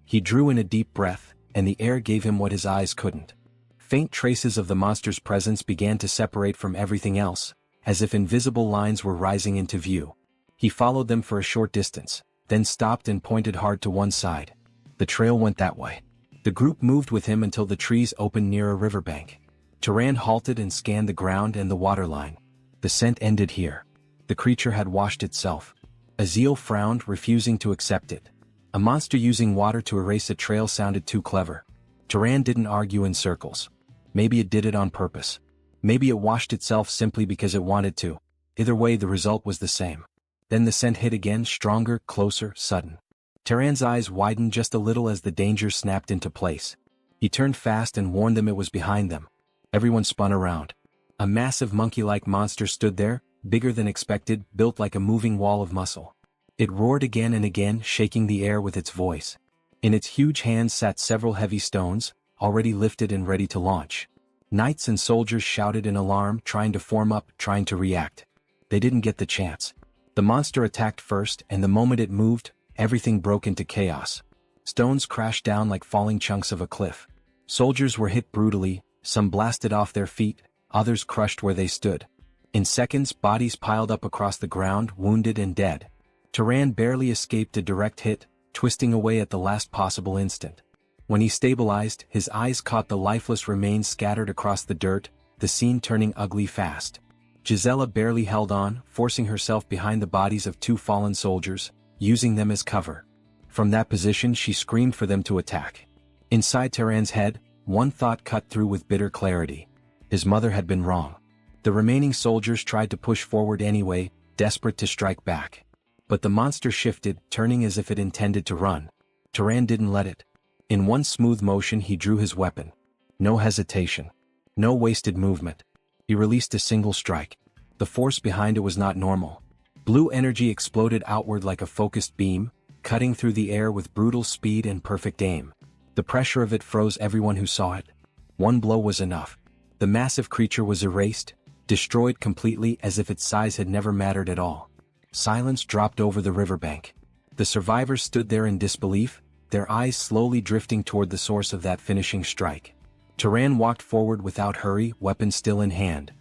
He drew in a deep breath, and the air gave him what his eyes couldn't. Faint traces of the monster's presence began to separate from everything else, as if invisible lines were rising into view. He followed them for a short distance, then stopped and pointed hard to one side. The trail went that way. The group moved with him until the trees opened near a riverbank. Taran halted and scanned the ground and the waterline. The scent ended here. The creature had washed itself. Azil frowned, refusing to accept it. A monster using water to erase a trail sounded too clever. Taran didn't argue in circles. Maybe it did it on purpose. Maybe it washed itself simply because it wanted to. Either way, the result was the same. Then the scent hit again, stronger, closer, sudden. Taran's eyes widened just a little as the danger snapped into place. He turned fast and warned them it was behind them. Everyone spun around. A massive monkey-like monster stood there, bigger than expected, built like a moving wall of muscle. It roared again and again, shaking the air with its voice. In its huge hands sat several heavy stones, already lifted and ready to launch. Knights and soldiers shouted in alarm, trying to form up, trying to react. They didn't get the chance. The monster attacked first, and the moment it moved, everything broke into chaos. Stones crashed down like falling chunks of a cliff. Soldiers were hit brutally, some blasted off their feet, others crushed where they stood. In seconds, bodies piled up across the ground, wounded and dead. Taran barely escaped a direct hit, twisting away at the last possible instant. When he stabilized, his eyes caught the lifeless remains scattered across the dirt, the scene turning ugly fast. Gisela barely held on, forcing herself behind the bodies of two fallen soldiers, using them as cover. From that position she screamed for them to attack. Inside Taran's head, one thought cut through with bitter clarity. His mother had been wrong. The remaining soldiers tried to push forward anyway, desperate to strike back. But the monster shifted, turning as if it intended to run. Taran didn't let it. In one smooth motion he drew his weapon. No hesitation. No wasted movement. He released a single strike. The force behind it was not normal. Blue energy exploded outward like a focused beam, cutting through the air with brutal speed and perfect aim. The pressure of it froze everyone who saw it. One blow was enough. The massive creature was erased, destroyed completely as if its size had never mattered at all. Silence dropped over the riverbank. The survivors stood there in disbelief, their eyes slowly drifting toward the source of that finishing strike. Taran walked forward without hurry, weapon still in hand.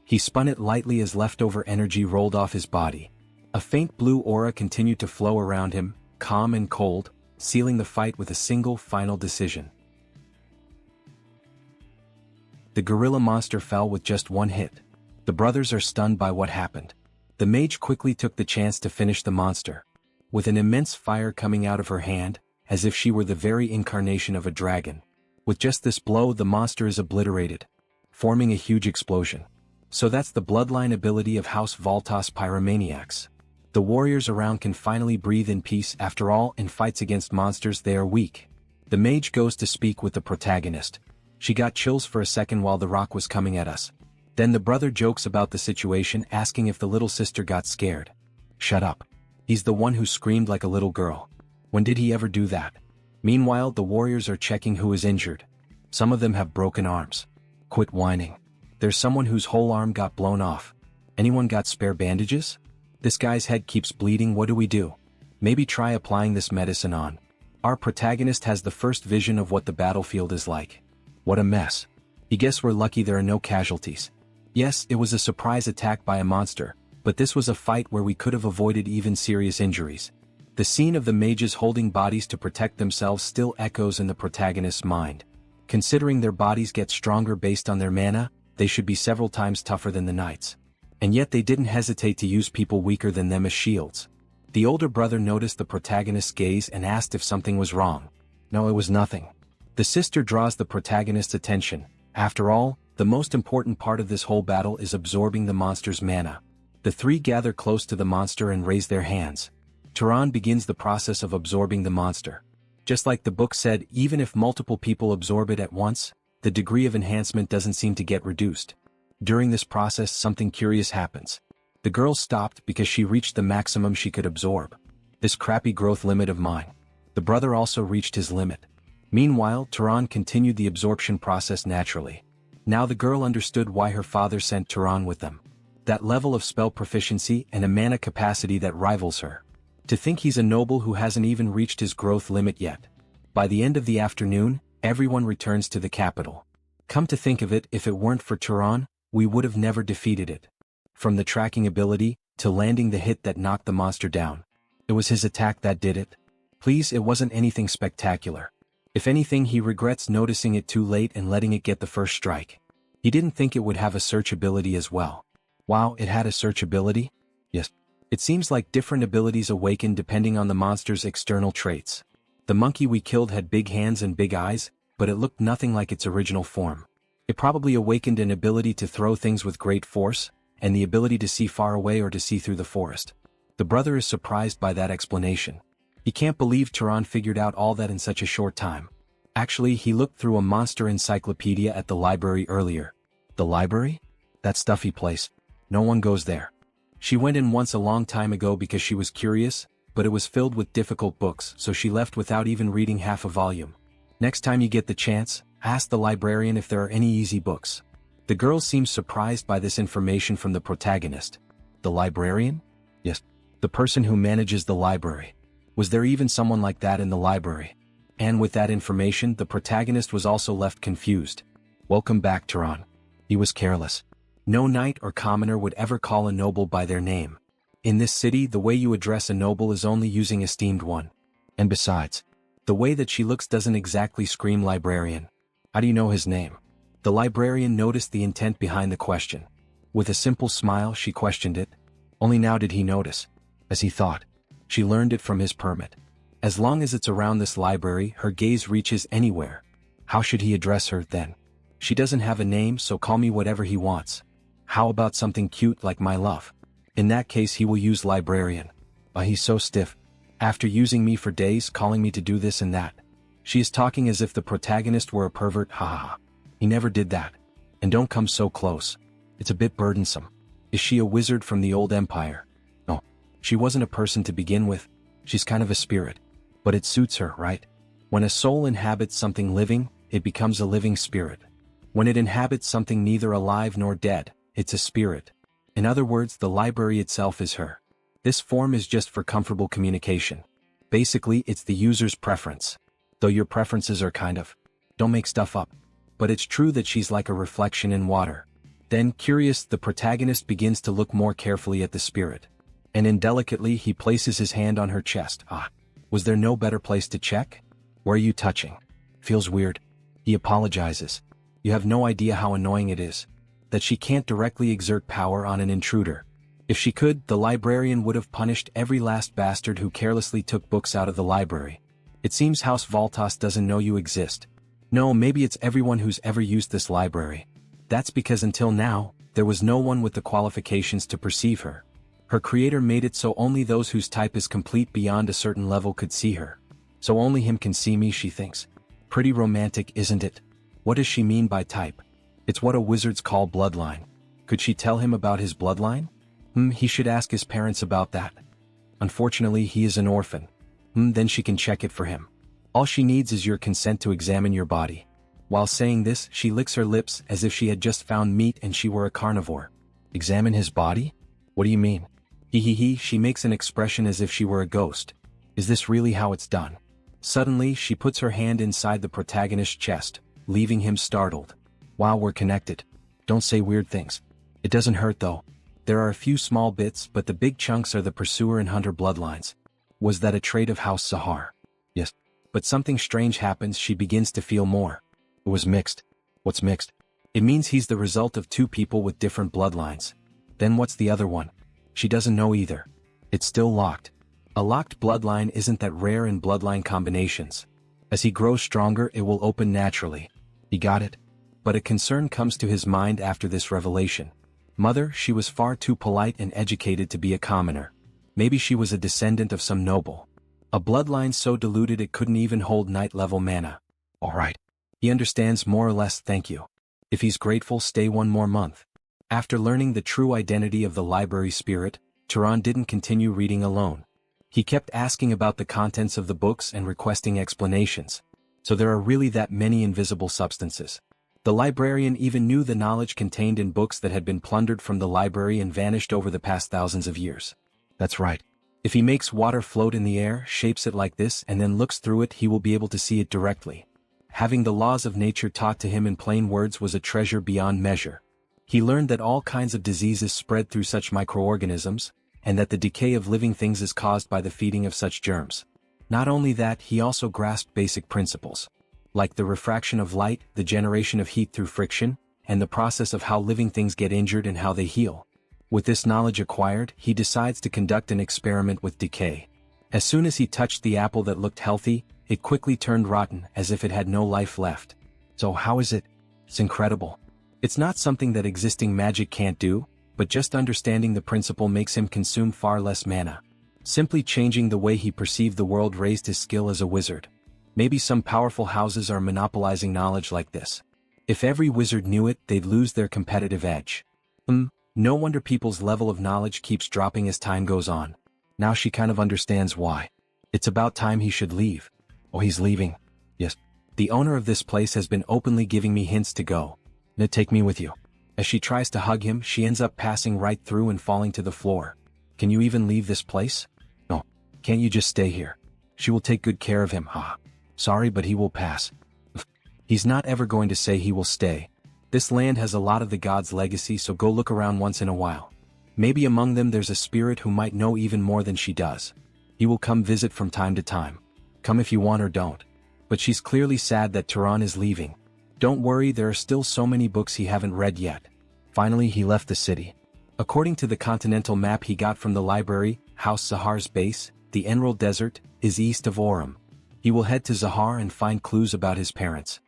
He spun it lightly as leftover energy rolled off his body. A faint blue aura continued to flow around him, calm and cold, sealing the fight with a single final decision. The gorilla monster fell with just one hit. The brothers are stunned by what happened. The mage quickly took the chance to finish the monster. With an immense fire coming out of her hand, as if she were the very incarnation of a dragon. With just this blow the monster is obliterated, forming a huge explosion. So that's the bloodline ability of House Voltas Pyromaniacs. The warriors around can finally breathe in peace. After all, in fights against monsters they are weak. The mage goes to speak with the protagonist. She got chills for a second while the rock was coming at us. Then the brother jokes about the situation, asking if the little sister got scared. Shut up. He's the one who screamed like a little girl. When did he ever do that? Meanwhile, the warriors are checking who is injured. Some of them have broken arms. Quit whining. There's someone whose whole arm got blown off. Anyone got spare bandages? This guy's head keeps bleeding. What do we do? Maybe try applying this medicine on. Our protagonist has the first vision of what the battlefield is like. What a mess. He guess we're lucky there are no casualties. Yes, it was a surprise attack by a monster, but this was a fight where we could have avoided even serious injuries. The scene of the mages holding bodies to protect themselves still echoes in the protagonist's mind. Considering their bodies get stronger based on their mana, they should be several times tougher than the knights. And yet they didn't hesitate to use people weaker than them as shields. The older brother noticed the protagonist's gaze and asked if something was wrong. No, it was nothing. The sister draws the protagonist's attention. After all, the most important part of this whole battle is absorbing the monster's mana. The three gather close to the monster and raise their hands. Taran begins the process of absorbing the monster. Just like the book said, even if multiple people absorb it at once, the degree of enhancement doesn't seem to get reduced. During this process something curious happens. The girl stopped because she reached the maximum she could absorb. This crappy growth limit of mine. The brother also reached his limit. Meanwhile, Taran continued the absorption process naturally. Now the girl understood why her father sent Taran with them. That level of spell proficiency and a mana capacity that rivals her. To think he's a noble who hasn't even reached his growth limit yet. By the end of the afternoon, everyone returns to the capital. Come to think of it, if it weren't for Taran, we would have never defeated it. from the tracking ability, to landing the hit that knocked the monster down. It was his attack that did it. Please, it wasn't anything spectacular. If anything, he regrets noticing it too late and letting it get the first strike. He didn't think it would have a search ability as well. Wow, it had a search ability? Yes. It seems like different abilities awaken depending on the monster's external traits. The monkey we killed had big hands and big eyes, but it looked nothing like its original form. It probably awakened an ability to throw things with great force, and the ability to see far away or to see through the forest. The brother is surprised by that explanation. He can't believe Turan figured out all that in such a short time. Actually, he looked through a monster encyclopedia at the library earlier. The library? That stuffy place. No one goes there. She went in once a long time ago because she was curious, but it was filled with difficult books, so she left without even reading half a volume. Next time you get the chance, ask the librarian if there are any easy books. The girl seems surprised by this information from the protagonist. The librarian? Yes. The person who manages the library. Was there even someone like that in the library? And with that information, the protagonist was also left confused. Welcome back, Turan. He was careless. No knight or commoner would ever call a noble by their name. In this city, the way you address a noble is only using esteemed one. And besides, the way that she looks doesn't exactly scream librarian. How do you know his name? The librarian noticed the intent behind the question. With a simple smile, she questioned it. Only now did he notice. As he thought. She learned it from his permit. As long as it's around this library, her gaze reaches anywhere. How should he address her, then? She doesn't have a name, so call me whatever he wants. How about something cute like my love? In that case, he will use librarian. He's so stiff. After using me for days, calling me to do this and that. She is talking as if the protagonist were a pervert, haha. He never did that. And don't come so close. It's a bit burdensome. Is she a wizard from the old empire? No. She wasn't a person to begin with. She's kind of a spirit. But it suits her, right? When a soul inhabits something living, it becomes a living spirit. When it inhabits something neither alive nor dead, it's a spirit. In other words, the library itself is her. This form is just for comfortable communication. Basically, it's the user's preference. Though your preferences are kind of. Don't make stuff up. But it's true that she's like a reflection in water. Then, curious, the protagonist begins to look more carefully at the spirit. And indelicately, he places his hand on her chest. Was there no better place to check? Where are you touching? Feels weird. He apologizes. You have no idea how annoying it is. That she can't directly exert power on an intruder. If she could, the librarian would have punished every last bastard who carelessly took books out of the library. It seems House Voltas doesn't know you exist. No, maybe it's everyone who's ever used this library. That's because until now, there was no one with the qualifications to perceive her. Her creator made it so only those whose type is complete beyond a certain level could see her. So only him can see me, she thinks. Pretty romantic, isn't it? What does she mean by type? It's what a wizards call bloodline. Could she tell him about his bloodline? He should ask his parents about that. Unfortunately, he is an orphan. Then she can check it for him. All she needs is your consent to examine your body. While saying this, she licks her lips as if she had just found meat and she were a carnivore. Examine his body? What do you mean? She makes an expression as if she were a ghost. Is this really how it's done? Suddenly, she puts her hand inside the protagonist's chest, leaving him startled. Wow, we're connected. Don't say weird things. It doesn't hurt though. There are a few small bits, but the big chunks are the pursuer and hunter bloodlines. Was that a trait of House Sahar? Yes. But something strange happens, she begins to feel more. It was mixed. What's mixed? It means he's the result of two people with different bloodlines. Then what's the other one? She doesn't know either. It's still locked. A locked bloodline isn't that rare in bloodline combinations. As he grows stronger, it will open naturally. He got it? But a concern comes to his mind after this revelation. Mother, she was far too polite and educated to be a commoner. Maybe she was a descendant of some noble. A bloodline so diluted it couldn't even hold knight-level mana. Alright. He understands more or less, thank you. If he's grateful, stay one more month. After learning the true identity of the library spirit, Turan didn't continue reading alone. He kept asking about the contents of the books and requesting explanations. So there are really that many invisible substances. The librarian even knew the knowledge contained in books that had been plundered from the library and vanished over the past thousands of years. That's right. If he makes water float in the air, shapes it like this, and then looks through it, he will be able to see it directly. Having the laws of nature taught to him in plain words was a treasure beyond measure. He learned that all kinds of diseases spread through such microorganisms, and that the decay of living things is caused by the feeding of such germs. Not only that, he also grasped basic principles, like the refraction of light, the generation of heat through friction, and the process of how living things get injured and how they heal. With this knowledge acquired, he decides to conduct an experiment with decay. As soon as he touched the apple that looked healthy, it quickly turned rotten as if it had no life left. So how is it? It's incredible. It's not something that existing magic can't do, but just understanding the principle makes him consume far less mana. Simply changing the way he perceived the world raised his skill as a wizard. Maybe some powerful houses are monopolizing knowledge like this. If every wizard knew it, they'd lose their competitive edge. No wonder people's level of knowledge keeps dropping as time goes on. Now she kind of understands why. It's about time he should leave. Oh, he's leaving. Yes. The owner of this place has been openly giving me hints to go. Now take me with you. As she tries to hug him, she ends up passing right through and falling to the floor. Can you even leave this place? No. Can't you just stay here? She will take good care of him. Sorry, but he will pass. He's not ever going to say he will stay. This land has a lot of the gods' legacy, so go look around once in a while. Maybe among them there's a spirit who might know even more than she does. He will come visit from time to time. Come if you want or don't. But she's clearly sad that Turan is leaving. Don't worry, there are still so many books he haven't read yet. Finally he left the city. According to the continental map he got from the library, House Zahar's base, the Emerald Desert, is east of Orem. He will head to Zahar and find clues about his parents.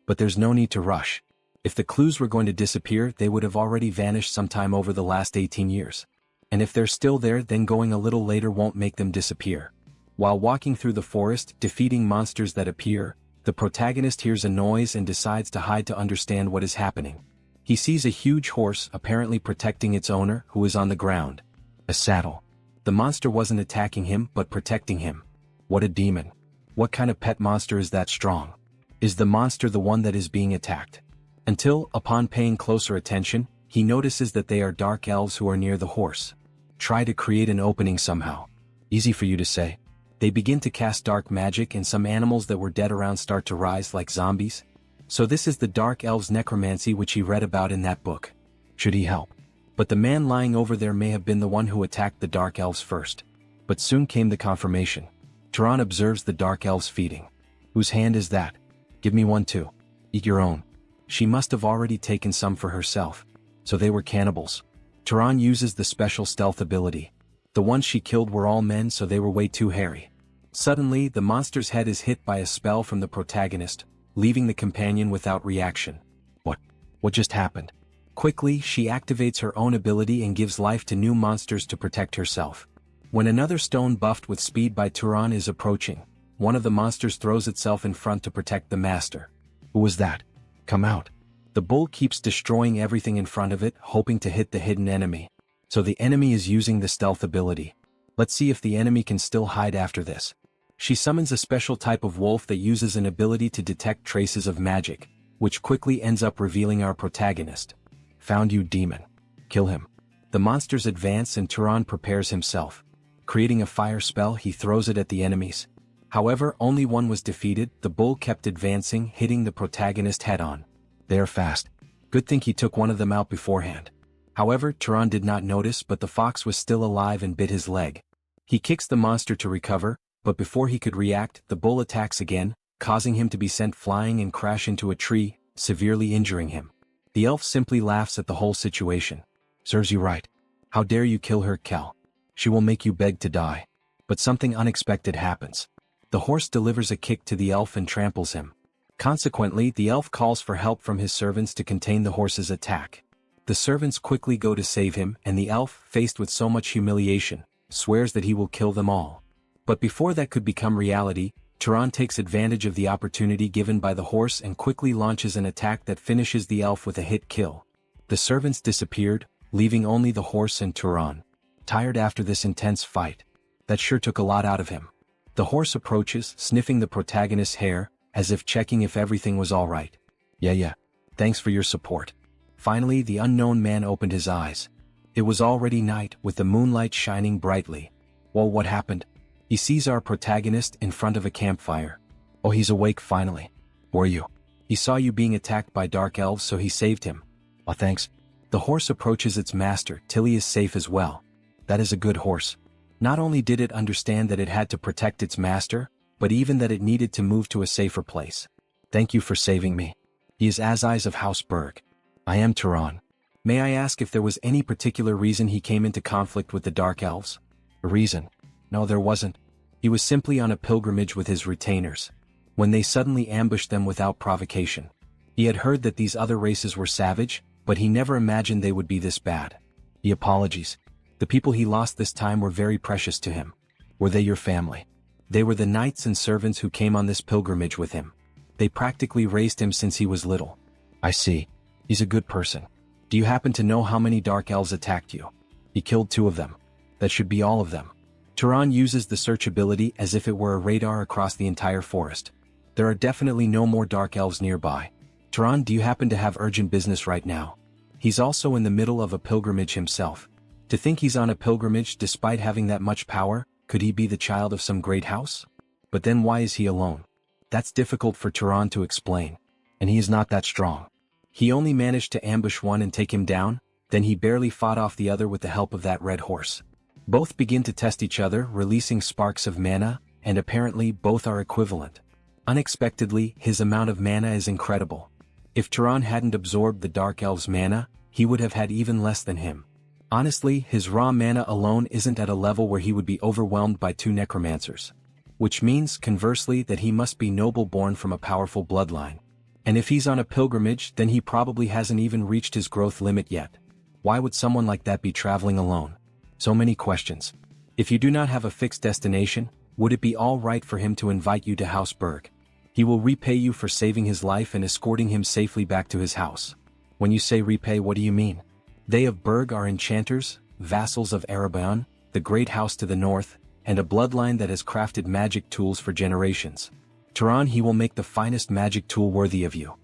But there's no need to rush. If the clues were going to disappear, they would have already vanished sometime over the last 18 years. And if they're still there, then going a little later won't make them disappear. While walking through the forest, defeating monsters that appear, the protagonist hears a noise and decides to hide to understand what is happening. He sees a huge horse apparently protecting its owner, who is on the ground. A saddle. The monster wasn't attacking him but protecting him. What a demon. What kind of pet monster is that strong? Is the monster the one that is being attacked? Until, upon paying closer attention, he notices that they are dark elves who are near the horse. Try to create an opening somehow. Easy for you to say. They begin to cast dark magic and some animals that were dead around start to rise like zombies. So this is the dark elves' necromancy which he read about in that book. Should he help? But the man lying over there may have been the one who attacked the dark elves first. But soon came the confirmation. Turan observes the dark elves feeding. Whose hand is that? Give me one too. Eat your own. She must have already taken some for herself. So they were cannibals. Turan uses the special stealth ability. The ones she killed were all men, so they were way too hairy. Suddenly, the monster's head is hit by a spell from the protagonist, leaving the companion without reaction. What just happened? Quickly, she activates her own ability and gives life to new monsters to protect herself. When another stone buffed with speed by Turan is approaching, one of the monsters throws itself in front to protect the master. Who was that? Come out. The bull keeps destroying everything in front of it, hoping to hit the hidden enemy. So the enemy is using the stealth ability. Let's see if the enemy can still hide after this. She summons a special type of wolf that uses an ability to detect traces of magic, which quickly ends up revealing our protagonist. Found you, demon. Kill him. The monsters advance and Turan prepares himself. Creating a fire spell, he throws it at the enemies. However, only one was defeated. The bull kept advancing, hitting the protagonist head-on. They are fast. Good thing he took one of them out beforehand. However, Turan did not notice, but the fox was still alive and bit his leg. He kicks the monster to recover, but before he could react, the bull attacks again, causing him to be sent flying and crash into a tree, severely injuring him. The elf simply laughs at the whole situation. Serves you right. How dare you kill her, Kel? She will make you beg to die. But something unexpected happens. The horse delivers a kick to the elf and tramples him. Consequently, the elf calls for help from his servants to contain the horse's attack. The servants quickly go to save him, and the elf, faced with so much humiliation, swears that he will kill them all. But before that could become reality, Turan takes advantage of the opportunity given by the horse and quickly launches an attack that finishes the elf with a hit kill. The servants disappeared, leaving only the horse and Turan. Tired after this intense fight. That sure took a lot out of him. The horse approaches, sniffing the protagonist's hair, as if checking if everything was alright. Yeah. Thanks for your support. Finally, the unknown man opened his eyes. It was already night, with the moonlight shining brightly. Well, what happened? He sees our protagonist in front of a campfire. Oh, he's awake finally. Who are you? He saw you being attacked by dark elves, so he saved him. Oh, thanks. The horse approaches its master till he is safe as well. That is a good horse. Not only did it understand that it had to protect its master, but even that it needed to move to a safer place. Thank you for saving me. He is Azai's of House Berg. I am Turan. May I ask if there was any particular reason he came into conflict with the Dark Elves? A reason? No, there wasn't. He was simply on a pilgrimage with his retainers, when they suddenly ambushed them without provocation. He had heard that these other races were savage, but he never imagined they would be this bad. He apologies. The people he lost this time were very precious to him. Were they your family? They were the knights and servants who came on this pilgrimage with him. They practically raised him since he was little. I see. He's a good person. Do you happen to know how many dark elves attacked you? He killed 2 of them. That should be all of them. Turan uses the search ability as if it were a radar across the entire forest. There are definitely no more dark elves nearby. Turan, do you happen to have urgent business right now? He's also in the middle of a pilgrimage himself. To think he's on a pilgrimage despite having that much power, could he be the child of some great house? But then why is he alone? That's difficult for Turan to explain. And he is not that strong. He only managed to ambush one and take him down, then he barely fought off the other with the help of that red horse. Both begin to test each other, releasing sparks of mana, and apparently both are equivalent. Unexpectedly, his amount of mana is incredible. If Turan hadn't absorbed the Dark Elf's mana, he would have had even less than him. Honestly, his raw mana alone isn't at a level where he would be overwhelmed by 2 necromancers. Which means, conversely, that he must be noble born from a powerful bloodline. And if he's on a pilgrimage, then he probably hasn't even reached his growth limit yet. Why would someone like that be traveling alone? So many questions. If you do not have a fixed destination, would it be all right for him to invite you to House Berg? He will repay you for saving his life and escorting him safely back to his house. When you say repay, what do you mean? They of Berg are enchanters, vassals of Ereban, the great house to the north, and a bloodline that has crafted magic tools for generations. Turan, he will make the finest magic tool worthy of you.